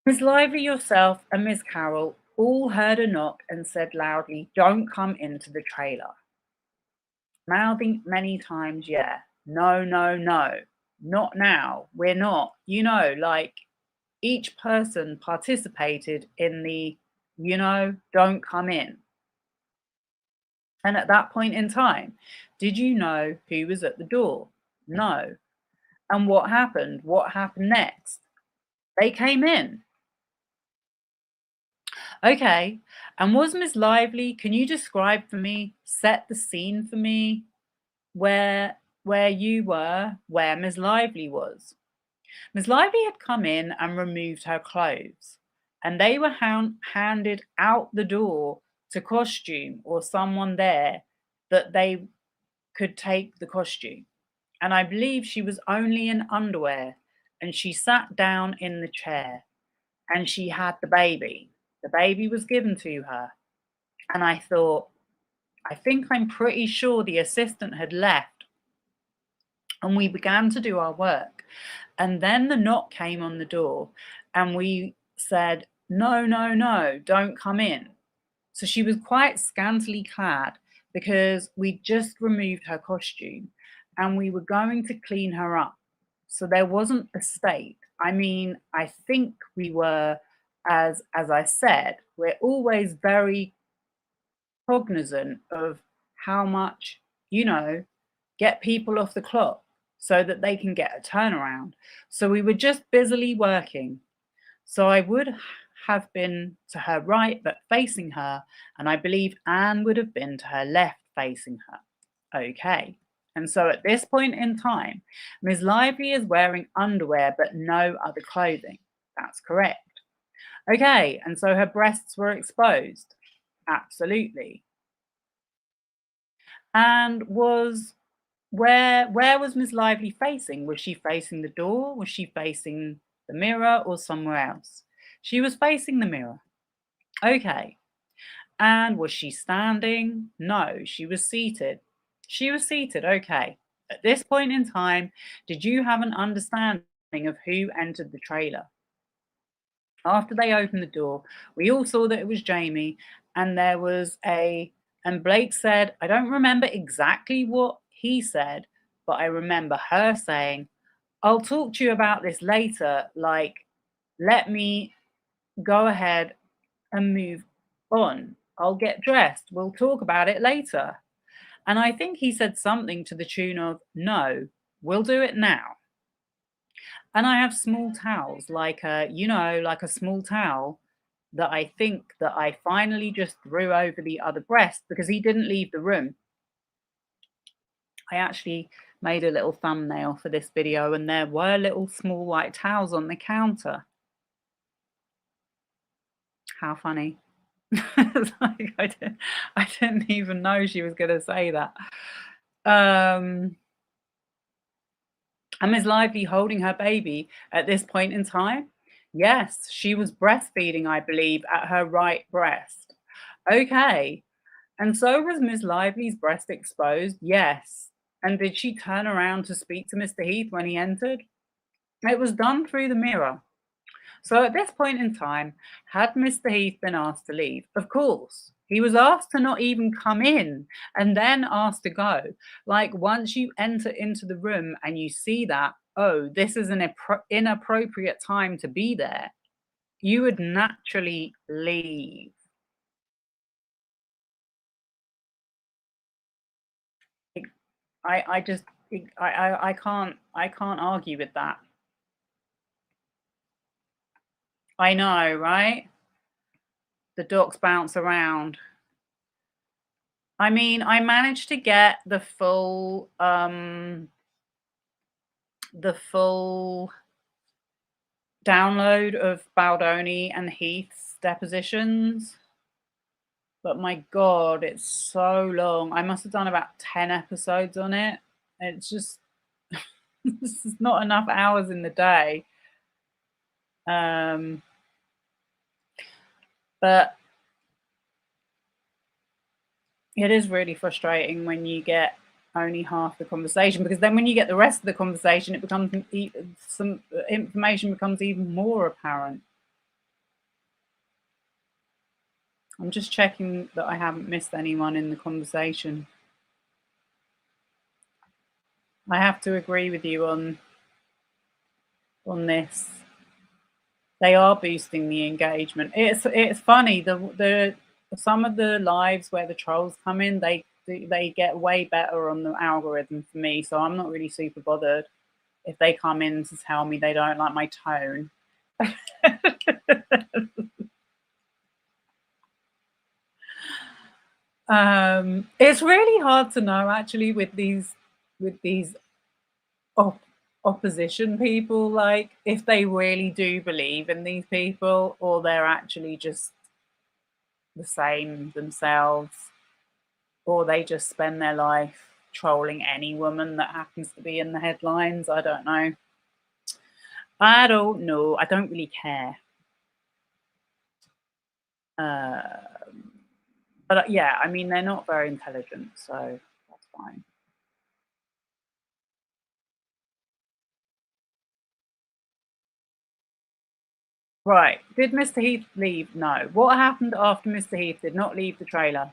Speaker 1: Miss Lively, yourself, and Miss Carroll all heard a knock and said loudly, don't come into the trailer. Mouthing many times, yeah, no, no, no, not now, we're not. You know, like each person participated in the, you know, don't come in. And at that point in time, did you know who was at the door? No. And what happened? What happened next? They came in. Okay. And was Miss Lively, can you describe for me, set the scene for me, where you were, where Miss Lively was? Miss Lively had come in and removed her clothes, and they were handed out the door to costume or someone there that they could take the costume. And I believe she was only in underwear, and she sat down in the chair, and she had the baby. The baby was given to her. And I thought, I'm pretty sure the assistant had left, and we began to do our work. And then the knock came on the door, and we said, no, no, no, don't come in. So she was quite scantily clad because we just removed her costume and we were going to clean her up. So there wasn't a state. I mean, I think we were, as I said, we're always very cognizant of how much, you know, get people off the clock so that they can get a turnaround. So we were just busily working. So I would have been to her right, but facing her, and I believe Anne would have been to her left, facing her. Okay. And so at this point in time, Ms. Lively is wearing underwear but no other clothing. That's correct. Okay, and so her breasts were exposed. Absolutely. And where was Ms. Lively facing? Was she facing the door? Was she facing the mirror or somewhere else? She was facing the mirror. Okay. And was she standing? No, she was seated. She was seated. Okay. At this point in time, did you have an understanding of who entered the trailer? After they opened the door, we all saw that it was Jamey, and and Blake said, I don't remember exactly what he said, but I remember her saying, I'll talk to you about this later. Like, let me go ahead and move on. I'll get dressed. We'll talk about it later. And I think he said something to the tune of, no, we'll do it now. And I have small towels, like like a small towel that I think that I finally just threw over the other breast because he didn't leave the room. I actually made a little thumbnail for this video and there were little small white towels on the counter. How funny. Like I didn't even know she was going to say that. And Ms. Lively holding her baby at this point in time? Yes, she was breastfeeding, I believe, at her right breast. Okay. And so was Ms. Lively's breast exposed? Yes. And did she turn around to speak to Mr. Heath when he entered? It was done through the mirror. So at this point in time, had Mr. Heath been asked to leave? Of course. He was asked to not even come in and then asked to go. Like once you enter into the room and you see that, oh, this is an inappropriate time to be there, you would naturally leave. I can't argue with that. I know, right? The docs bounce around. I mean, I managed to get the full download of Baldoni and Heath's depositions, but my God, it's so long. I must have done about 10 episodes on it. It's just, this is not enough hours in the day. But it is really frustrating when you get only half the conversation, because then when you get the rest of the conversation, it becomes some information becomes even more apparent. I'm just checking that I haven't missed anyone in the conversation. I have to agree with you on this. They are boosting the engagement. It's funny, the some of the lives where the trolls come in, they get way better on the algorithm for me, so I'm not really super bothered if they come in to tell me they don't like my tone. It's really hard to know actually with these opposition people, like if they really do believe in these people or they're actually just the same themselves, or they just spend their life trolling any woman that happens to be in the headlines. I don't know. I don't know. I don't really care. But yeah, I mean, they're not very intelligent, so that's fine. Right. Did Mr. Heath leave? No. What happened after Mr. Heath did not leave the trailer?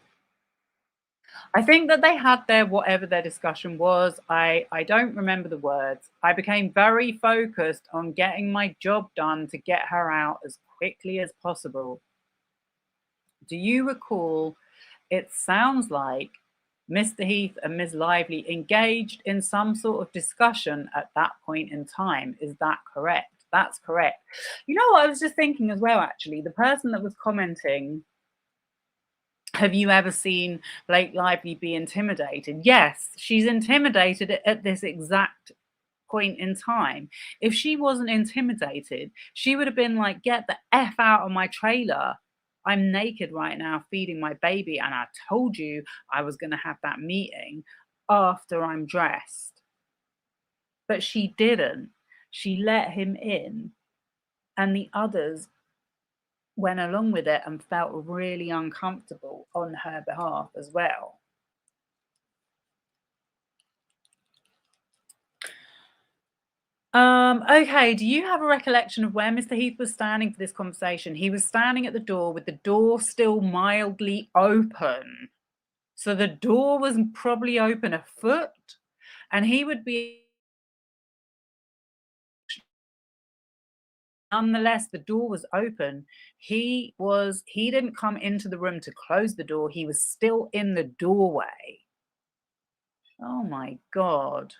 Speaker 1: I think that they had whatever their discussion was. I don't remember the words. I became very focused on getting my job done to get her out as quickly as possible. Do you recall? It sounds like Mr. Heath and Ms. Lively engaged in some sort of discussion at that point in time. Is that correct? That's correct. You know what I was just thinking as well, actually, the person that was commenting Have you ever seen Blake Lively be intimidated? Yes, she's intimidated at this exact point in time. If she wasn't intimidated, she would have been like, get the F out of my trailer. I'm naked right now feeding my baby, and I told you I was going to have that meeting after I'm dressed. But she didn't. She let him in, and the others went along with it and felt really uncomfortable on her behalf as well. Okay, do you have a recollection of where Mr. Heath was standing for this conversation? He was standing at the door with the door still mildly open. So the door was probably open a foot, and he would be. Nonetheless, the door was open. He didn't come into the room to close the door. He was still in the doorway. Oh my God.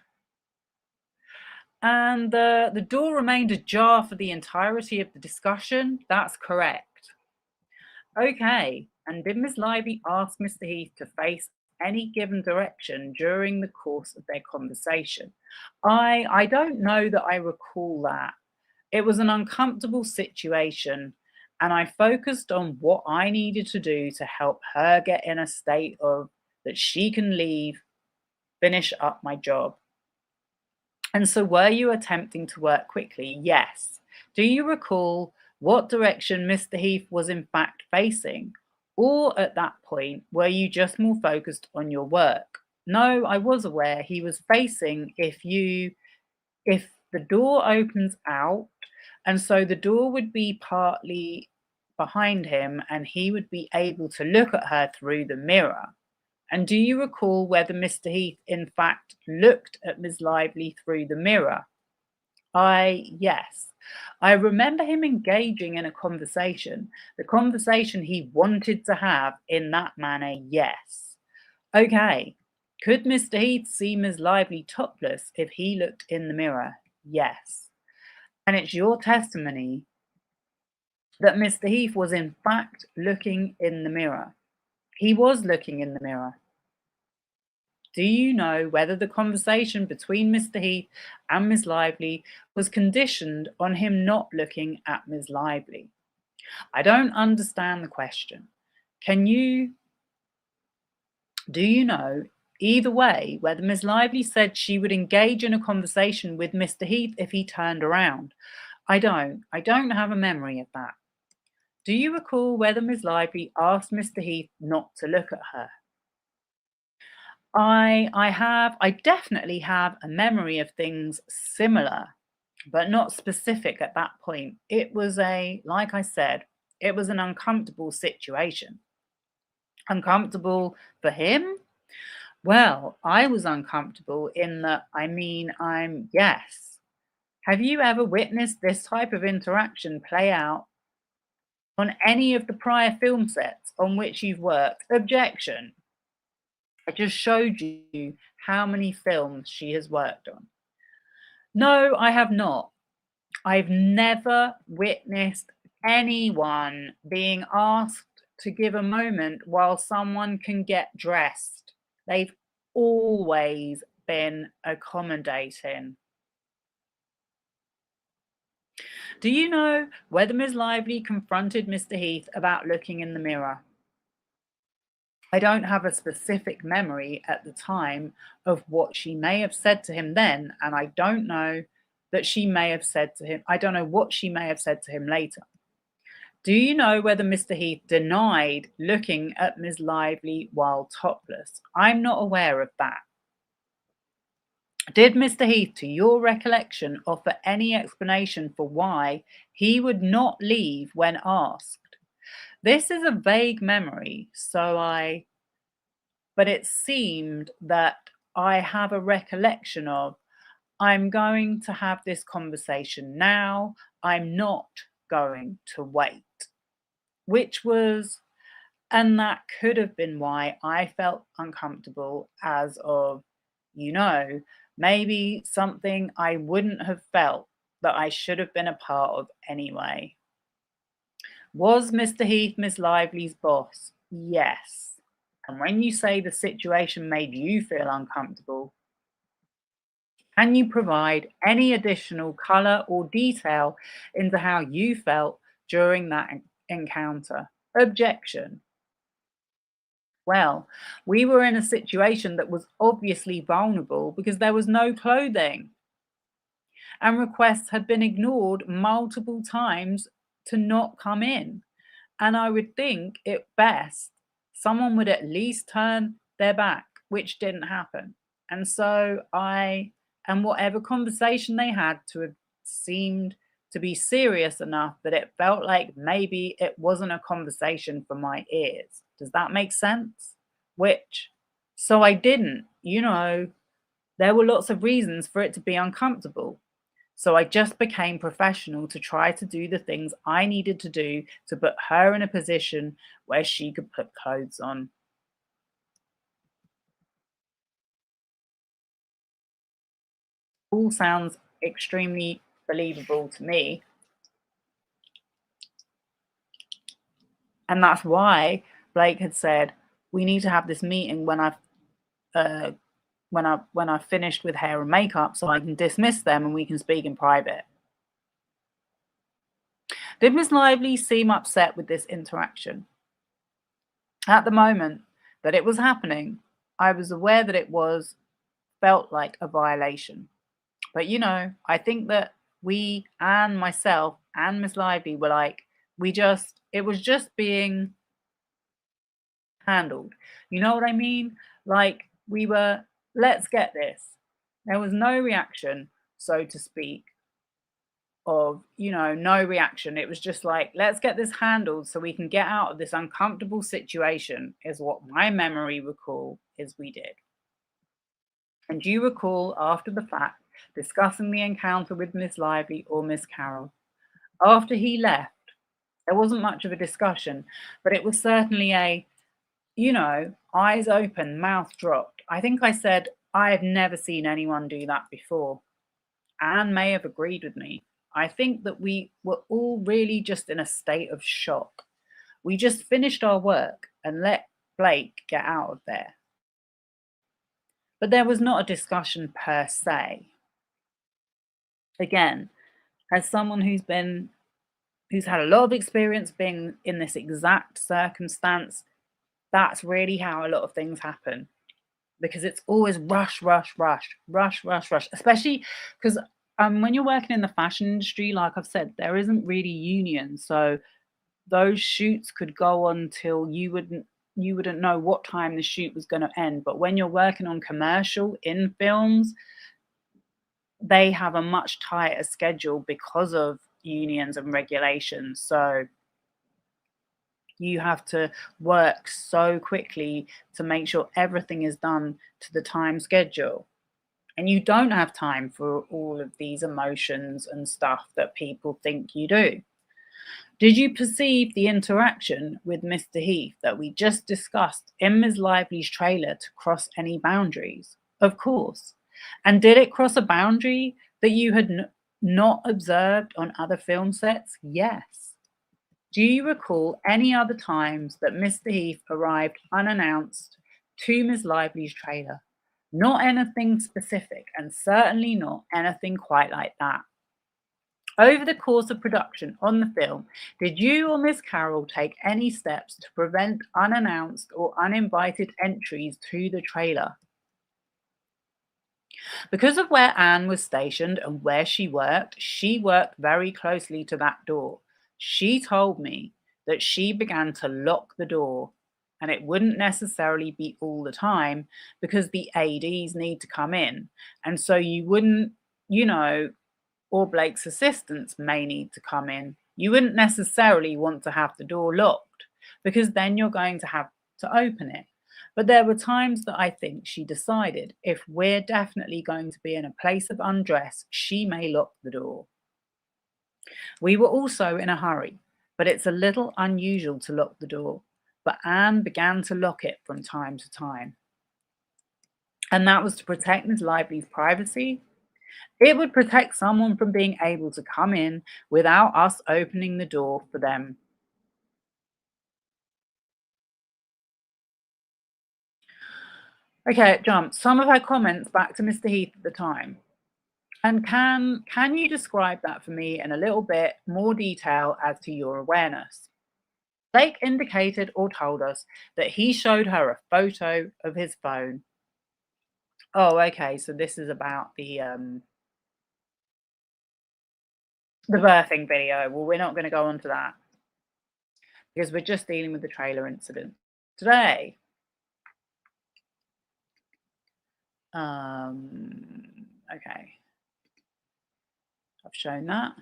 Speaker 1: And the door remained ajar for the entirety of the discussion. That's correct. Okay, and did Miss Lively ask Mr. Heath to face any given direction during the course of their conversation? I don't know that I recall that. It was an uncomfortable situation, and I focused on what I needed to do to help her get in a state of that she can leave, finish up my job. And so, were you attempting to work quickly? Yes. Do you recall what direction Mr. Heath was in fact facing? Or at that point, were you just more focused on your work? No, I was aware he was facing if the door opens out, and so the door would be partly behind him, and he would be able to look at her through the mirror. And do you recall whether Mr. Heath, in fact, looked at Miss Lively through the mirror? Yes. I remember him engaging in a conversation, the conversation he wanted to have in that manner, yes. Okay. Could Mr. Heath see Miss Lively topless if he looked in the mirror? Yes. And it's your testimony that Mr. Heath was in fact looking in the mirror. He was looking in the mirror. Do you know whether the conversation between Mr. Heath and Miss Lively was conditioned on him not looking at Miss Lively? I don't understand the question. Do you know either way whether Miss Lively said she would engage in a conversation with Mr. Heath if he turned around? I don't have a memory of that. Do you recall whether Miss Lively asked Mr. Heath not to look at her? I definitely have a memory of things similar, but not specific at that point. It was like I said, it was an uncomfortable situation. Uncomfortable for him? Well, I was uncomfortable in that, yes. Have you ever witnessed this type of interaction play out on any of the prior film sets on which you've worked? Objection. I just showed you how many films she has worked on. No, I have not. I've never witnessed anyone being asked to give a moment while someone can get dressed. They've always been accommodating. Do you know whether Miss Lively confronted Mr. Heath about looking in the mirror? I don't have a specific memory at the time of what she may have said to him then, and I don't know what she may have said to him later. Do you know whether Mr. Heath denied looking at Miss Lively while topless? I'm not aware of that. Did Mr. Heath, to your recollection, offer any explanation for why he would not leave when asked? This is a vague memory, but it seemed that I have a recollection of, I'm going to have this conversation now, I'm not going to wait. And that could have been why I felt uncomfortable as of, maybe something I wouldn't have felt that I should have been a part of anyway. Was Mr. Heath Miss Lively's boss? Yes. And when you say the situation made you feel uncomfortable, can you provide any additional color or detail into how you felt during that encounter? Objection. Well, we were in a situation that was obviously vulnerable because there was no clothing, and requests had been ignored multiple times to not come in. And I would think it best someone would at least turn their back, which didn't happen. And so and whatever conversation they had to have seemed to be serious enough that it felt like maybe it wasn't a conversation for my ears. Does that make sense? Which, so I didn't, there were lots of reasons for it to be uncomfortable. So I just became professional to try to do the things I needed to do to put her in a position where she could put clothes on. All sounds extremely believable to me. And that's why Blake had said, we need to have this meeting uh, when I've finished with hair and makeup so I can dismiss them and we can speak in private. Did Miss Lively seem upset with this interaction? At the moment that it was happening, I was aware that it felt like a violation. But I think that we and myself and Miss Lively were like, it was just being handled. You know what I mean? Like we were, let's get this. There was no reaction, so to speak, no reaction. It was just like, let's get this handled so we can get out of this uncomfortable situation, is what my memory recall is we did. And do you recall, after the fact, discussing the encounter with Miss Lively or Miss Carroll? After he left, there wasn't much of a discussion, but it was certainly eyes open, mouth dropped. I think I said, I have never seen anyone do that before. Anne may have agreed with me. I think that we were all really just in a state of shock. We just finished our work and let Blake get out of there. But there was not a discussion per se. Again, as someone who's had a lot of experience being in this exact circumstance, that's really how a lot of things happen. Because it's always rush, rush, rush, rush, rush, rush. Especially because when you're working in the fashion industry, like I've said, there isn't really unions. So those shoots could go on till you wouldn't know what time the shoot was going to end. But when you're working on commercial in films, they have a much tighter schedule because of unions and regulations. So you have to work so quickly to make sure everything is done to the time schedule. And you don't have time for all of these emotions and stuff that people think you do. Did you perceive the interaction with Mr. Heath that we just discussed in Ms. Lively's trailer to cross any boundaries? Of course. And did it cross a boundary that you had not observed on other film sets? Yes. Do you recall any other times that Mr. Heath arrived unannounced to Ms. Lively's trailer? Not anything specific, and certainly not anything quite like that. Over the course of production on the film, did you or Miss Carroll take any steps to prevent unannounced or uninvited entries to the trailer? Because of where Anne was stationed and where she worked very closely to that door. She told me that she began to lock the door, and it wouldn't necessarily be all the time because the ADs need to come in. And so you wouldn't, or Blake's assistants may need to come in. You wouldn't necessarily want to have the door locked because then you're going to have to open it. But there were times that I think she decided if we're definitely going to be in a place of undress, she may lock the door. We were also in a hurry, but it's a little unusual to lock the door. But Anne began to lock it from time to time. And that was to protect Ms. Lively's privacy. It would protect someone from being able to come in without us opening the door for them. Okay, it jumps. Some of her comments back to Mr. Heath at the time. And can you describe that for me in a little bit more detail as to your awareness? Blake indicated or told us that he showed her a photo of his phone. Oh, okay, so this is about the birthing video. Well, we're not going to go on to that because we're just dealing with the trailer incident today. Okay, I've shown that.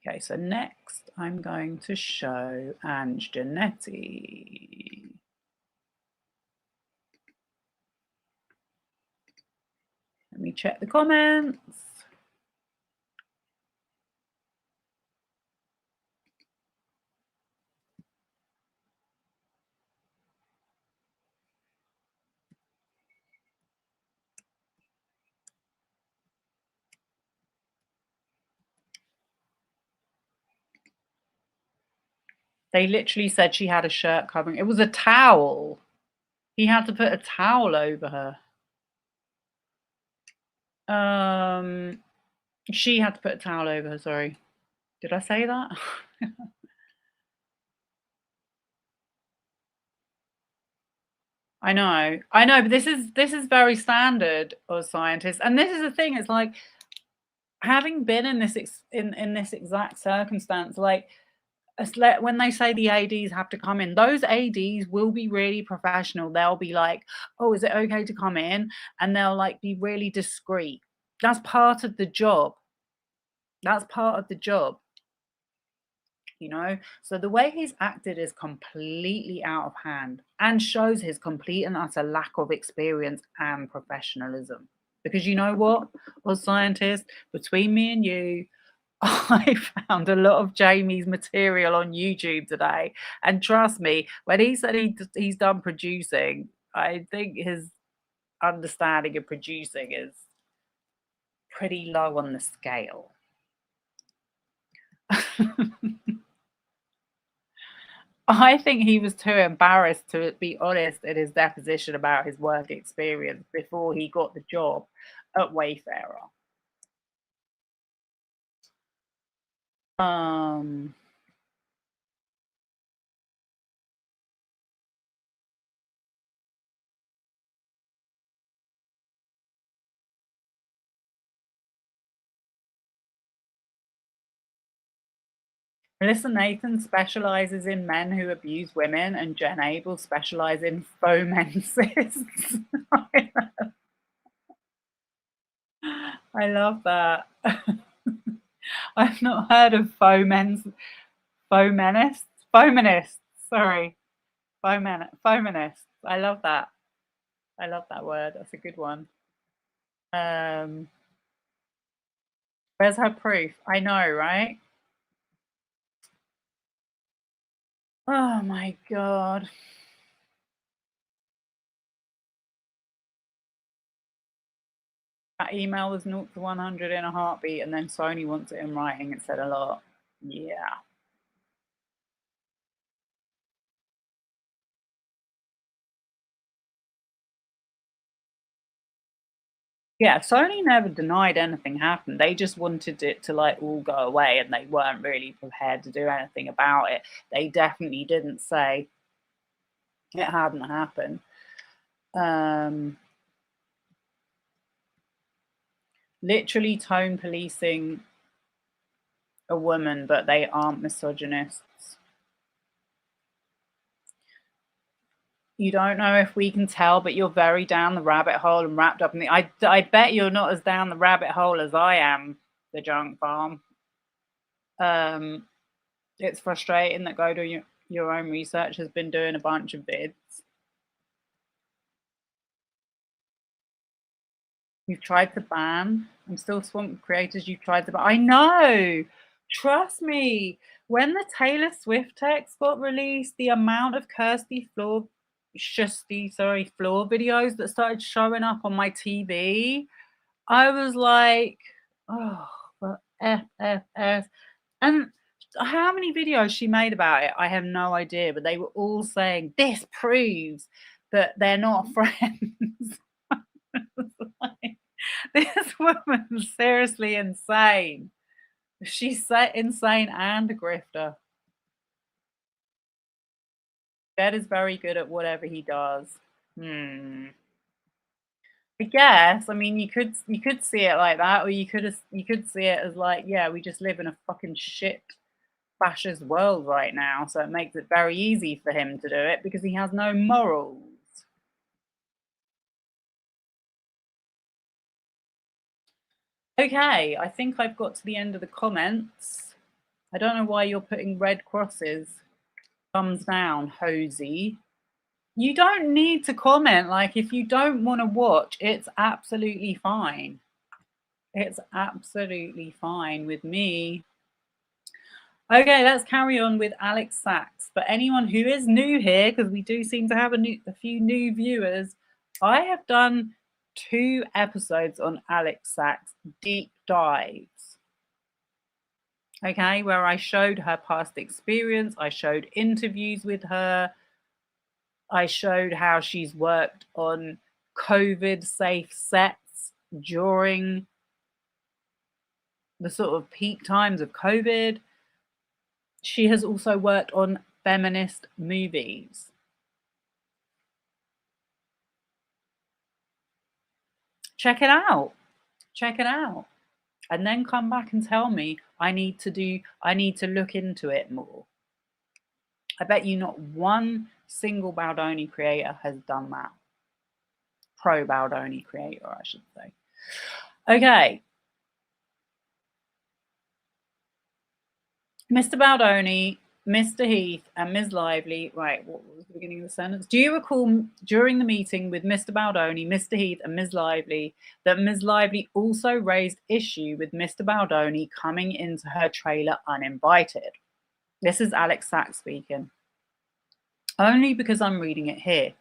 Speaker 1: Okay, so next I'm going to show Ange Janetti. Let me check the comments. They literally said she had a shirt covering. It was a towel. He had to put a towel over her. She had to put a towel over her, sorry. Did I say that? I know, but this is very standard of scientists. And this is the thing, it's like, having been in this in this exact circumstance, like, when they say the ADs have to come in, those ADs will be really professional. They'll be like, "Oh, is it okay to come in?" And they'll like be really discreet. That's part of the job. That's part of the job. You know, so the way he's acted is completely out of hand and shows his complete and utter lack of experience and professionalism. Because you know what, as scientists, between me and you, I found a lot of Jamey's material on YouTube today, and trust me, when he said he's done producing, I think his understanding of producing is pretty low on the scale. I think he was too embarrassed to be honest in his deposition about his work experience before he got the job at Wayfarer. Melissa Nathan specializes in men who abuse women, and Jen Abel specializes in fomensists. I love that. I've not heard of fomenists. Sorry, fomenists. I love that. I love that word. That's a good one. Where's her proof? I know, right? Oh my God. That email was 0 to 100 in a heartbeat, and then Sony wants it in writing. It said a lot. Yeah. Yeah, Sony never denied anything happened. They just wanted it to like all go away, and they weren't really prepared to do anything about it. They definitely didn't say it hadn't happened. Literally tone policing a woman, but they aren't misogynists. You don't know if we can tell, but you're very down the rabbit hole and wrapped up in the. I bet you're not as down the rabbit hole as I am, the junk farm. It's frustrating that Go Do Your Own Research has been doing a bunch of bids. You've tried to ban. I'm still swamped with creators you've tried to ban. I know. Trust me. When the Taylor Swift text got released, the amount of Floor videos that started showing up on my TV, I was like, oh, but F. And how many videos she made about it, I have no idea, but they were all saying, "This proves that they're not friends." Like, this woman's seriously insane. She's insane and a grifter. Jed is very good at whatever he does. Hmm. I guess. I mean, you could see it like that, or you could see it as like, yeah, we just live in a fucking shit fascist world right now, so it makes it very easy for him to do it because he has no morals. Okay, I think I've got to the end of the comments. I don't know why you're putting red crosses. Thumbs down, Hosey. You don't need to comment. Like, if you don't want to watch, it's absolutely fine. It's absolutely fine with me. Okay, let's carry on with Alex Sachs. For anyone who is new here, because we do seem to have a few new viewers, I have done 2 episodes on Alex Sachs, deep dives. Okay, where I showed her past experience, I showed interviews with her, I showed how she's worked on COVID safe sets during the sort of peak times of COVID. She has also worked on feminist movies. Check it out. Check it out. And then come back and tell me I need to look into it more. I bet you not one single Baldoni creator has done that. Pro Baldoni creator, I should say. Okay. Mr. Baldoni, Mr. Heath, and Ms. Lively. Right, what was the beginning of the sentence? Do you recall during the meeting with Mr. Baldoni, Mr. Heath, and Ms. Lively that Ms. Lively also raised issue with Mr. Baldoni coming into her trailer uninvited? This is Alex Sachs speaking. Only because I'm reading it here.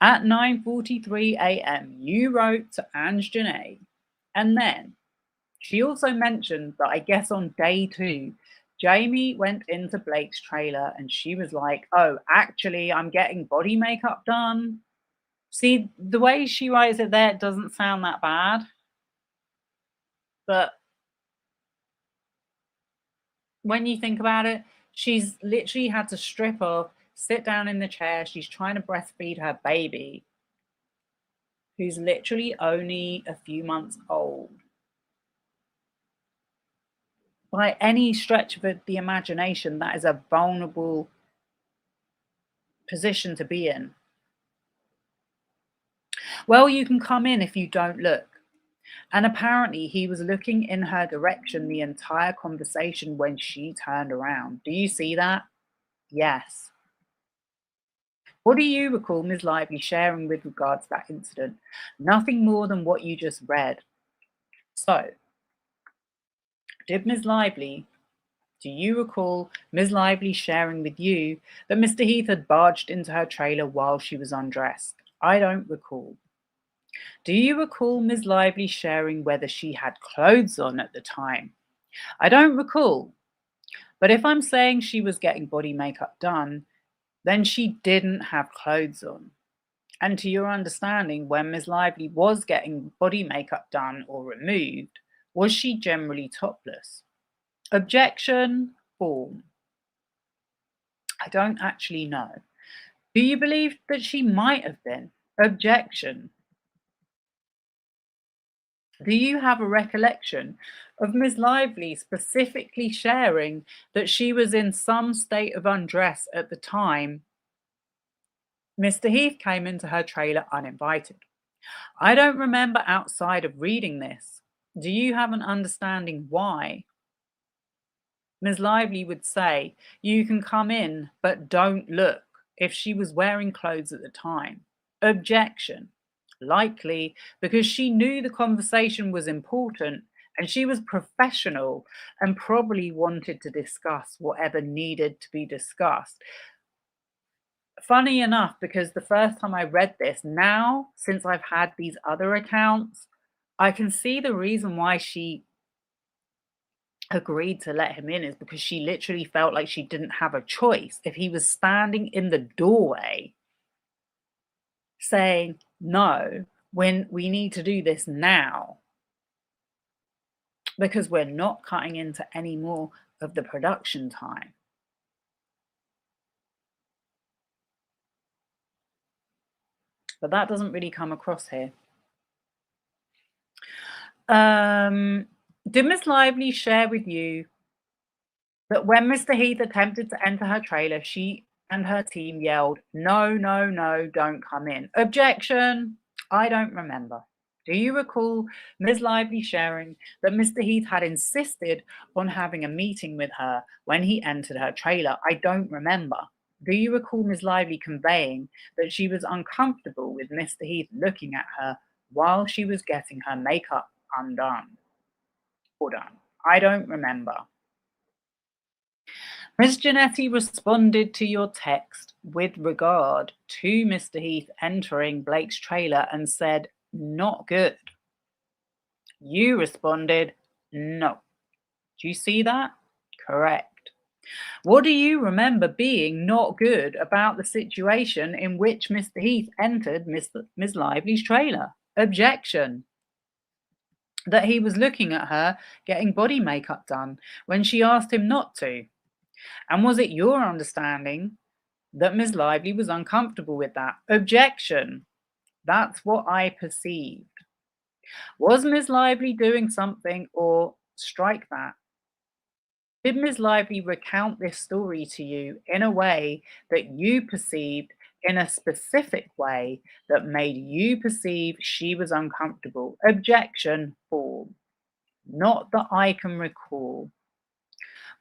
Speaker 1: At 9:43 a.m., you wrote to Ange Janae, and then she also mentioned that I guess on day 2, Jamie went into Blake's trailer and she was like, "Oh, actually, I'm getting body makeup done." See, the way she writes it there, it doesn't sound that bad. But when you think about it, she's literally had to strip off, sit down in the chair. She's trying to breastfeed her baby, who's literally only a few months old. By any stretch of the imagination, that is a vulnerable position to be in. Well, you can come in if you don't look. And apparently, he was looking in her direction the entire conversation when she turned around. Do you see that? Yes. What do you recall Ms. Lively sharing with regards to that incident? Nothing more than what you just read. So, did Ms. Lively, do you recall Ms. Lively sharing with you that Mr. Heath had barged into her trailer while she was undressed? I don't recall. Do you recall Ms. Lively sharing whether she had clothes on at the time? I don't recall. But if I'm saying she was getting body makeup done, then she didn't have clothes on. And to your understanding, when Ms. Lively was getting body makeup done or removed, was she generally topless? Objection, form. I don't actually know. Do you believe that she might have been? Objection. Do you have a recollection of Ms. Lively specifically sharing that she was in some state of undress at the time Mr. Heath came into her trailer uninvited? I don't remember outside of reading this. Do you have an understanding why? Ms. Lively would say, "You can come in, but don't look," if she was wearing clothes at the time. Objection. Likely because she knew the conversation was important and she was professional and probably wanted to discuss whatever needed to be discussed. Funny enough, because the first time I read this, now since I've had these other accounts, I can see the reason why she agreed to let him in is because she literally felt like she didn't have a choice. If he was standing in the doorway saying, no, when we need to do this now, because we're not cutting into any more of the production time. But that doesn't really come across here. Did Miss Lively share with you that when Mr. Heath attempted to enter her trailer, she and her team yelled, no, no, no, don't come in? Objection. I don't remember. Do you recall Ms. Lively sharing that Mr. Heath had insisted on having a meeting with her when he entered her trailer? I don't remember. Do you recall Ms. Lively conveying that she was uncomfortable with Mr. Heath looking at her while she was getting her makeup undone or done? I don't remember. Ms. Janetti responded to your text with regard to Mr. Heath entering Blake's trailer and said, not good. You responded, no. Do you see that? Correct. What do you remember being not good about the situation in which Mr. Heath entered Ms. Lively's trailer? Objection. That he was looking at her getting body makeup done when she asked him not to. And was it your understanding that Ms. Lively was uncomfortable with that? Objection. That's what I perceived. Was Ms. Lively doing something, or strike that? Did Ms. Lively recount this story to you in a way that you perceived in a specific way that made you perceive she was uncomfortable? Objection 4. Not that I can recall.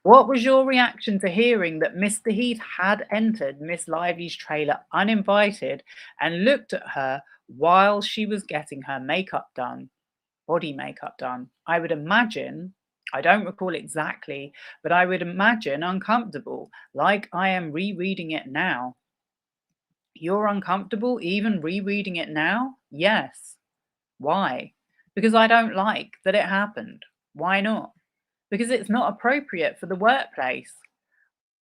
Speaker 1: What was your reaction to hearing that Mr. Heath had entered Miss Lively's trailer uninvited and looked at her while she was getting her makeup done, body makeup done? I would imagine, I don't recall exactly, but I would imagine uncomfortable, like I am rereading it now. You're uncomfortable even rereading it now? Yes. Why? Because I don't like that it happened. Why not? Because it's not appropriate for the workplace.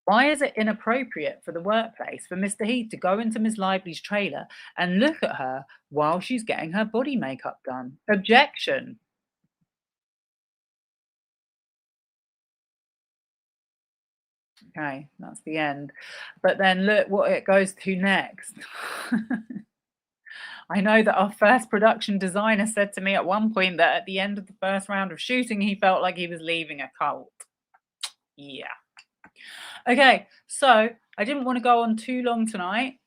Speaker 1: Why is it inappropriate for the workplace for Mr. Heath to go into Miss Lively's trailer and look at her while she's getting her body makeup done? Objection. Okay, that's the end. But then look what it goes to next. I know that our first production designer said to me at one point that at the end of the first round of shooting, he felt like he was leaving a cult. Yeah. Okay, so I didn't want to go on too long tonight.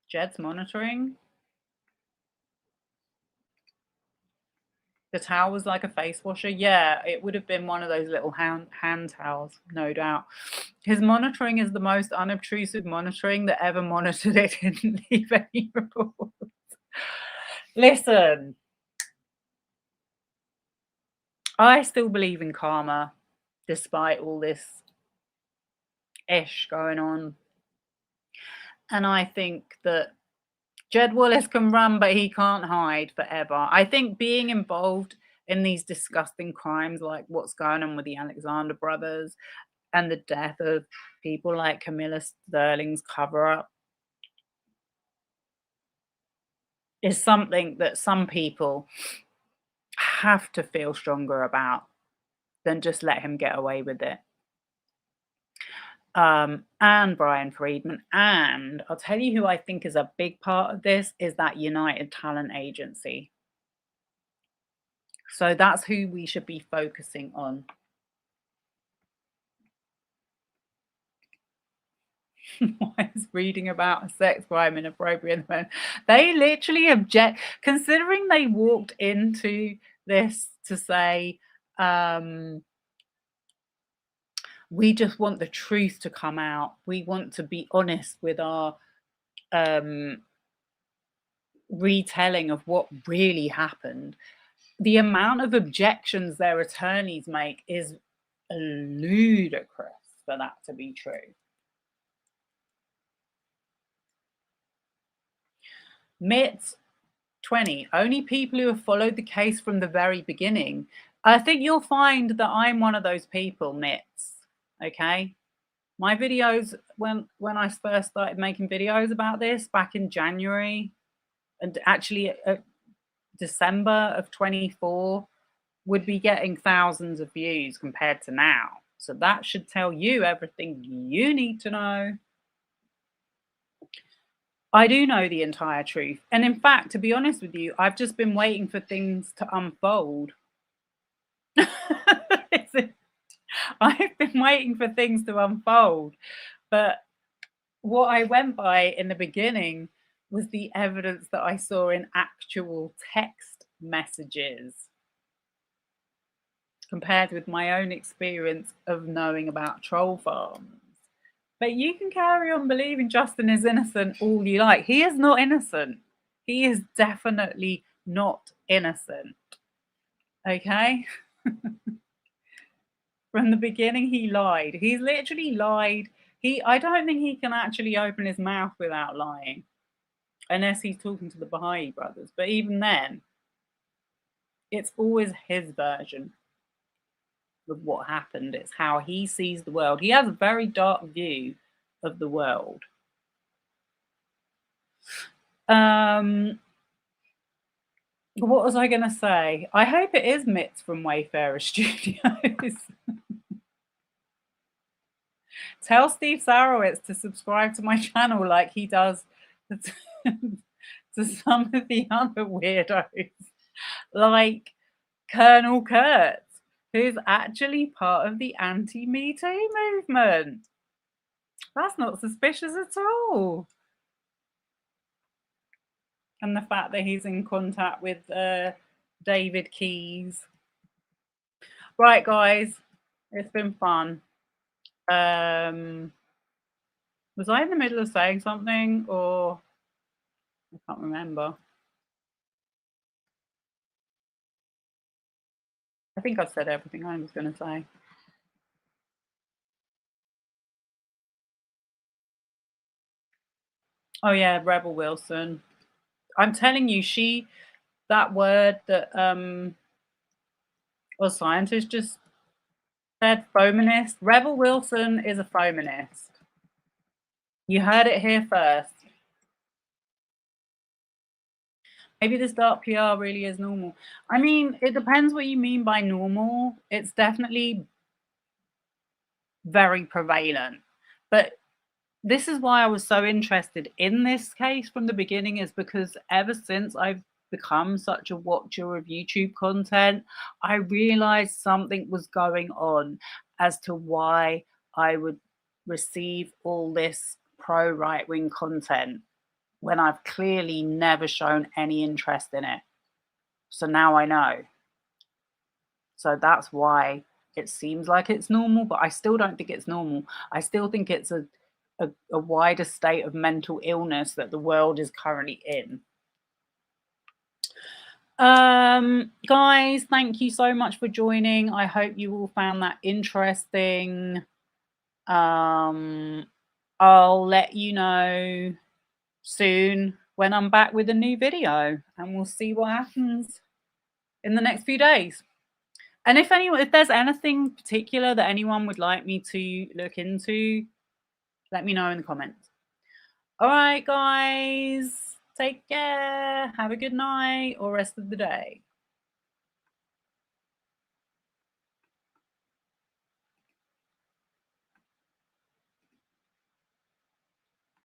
Speaker 1: Jed's monitoring. The towel was like a face washer. Yeah, it would have been one of those little hand towels, no doubt. His monitoring is the most unobtrusive monitoring that ever monitored it. Didn't leave any reports. Listen, I still believe in karma, despite all this ish going on. And I think that Jed Wallace can run, but he can't hide forever. I think being involved in these disgusting crimes, like what's going on with the Alexander brothers and the death of people like Camilla Sterling's cover-up, is something that some people have to feel stronger about than just let him get away with it. And Brian Friedman. And I'll tell you who I think is a big part of this is that United Talent Agency. So that's who we should be focusing on. Why is reading about a sex crime inappropriate? They literally object, considering they walked into this to say, we just want the truth to come out. We want to be honest with our retelling of what really happened. The amount of objections their attorneys make is ludicrous for that to be true. Mitt 20. Only people who have followed the case from the very beginning. I think you'll find that I'm one of those people, Nits. Okay? My videos, when I first started making videos about this back in January, and actually December of 24, would be getting thousands of views compared to now. So that should tell you everything you need to know. I do know the entire truth. And in fact, to be honest with you, I've just been waiting for things to unfold. I've been waiting for things to unfold. But what I went by in the beginning was the evidence that I saw in actual text messages, compared with my own experience of knowing about troll farms. But you can carry on believing Justin is innocent all you like. He is not innocent. He is definitely not innocent. Okay? From the beginning, he lied. He's literally lied. I don't think he can actually open his mouth without lying, unless he's talking to the Baha'i brothers. But even then, it's always his version of what happened. It's how he sees the world. He has a very dark view of the world. What was I going to say? I hope it is Mitz from Wayfarer Studios. Tell Steve Sarowitz to subscribe to my channel like he does to some of the other weirdos, like Colonel Kurtz, who's actually part of the anti-Me Too movement. That's not suspicious at all. And the fact that he's in contact with David Keyes. Right, guys, it's been fun. Was I in the middle of saying something, or I can't remember? I think I've said everything I was going to say. Oh yeah, Rebel Wilson. I'm telling you, that word that a scientist just said, feminist. Rebel Wilson is a feminist. You heard it here first. Maybe this dark PR really is normal. I mean, it depends what you mean by normal. It's definitely very prevalent. But this is why I was so interested in this case from the beginning, is because ever since I've become such a watcher of YouTube content, I realized something was going on as to why I would receive all this pro right-wing content when I've clearly never shown any interest in it. So now I know. So that's why it seems like it's normal, but I still don't think it's normal. I still think it's a wider state of mental illness that the world is currently in. Guys, thank you so much for joining. I hope you all found that interesting. I'll let you know soon when I'm back with a new video, and we'll see what happens in the next few days. And if there's anything particular that anyone would like me to look into, let me know in the comments. All right, guys, take care. Have a good night or rest of the day.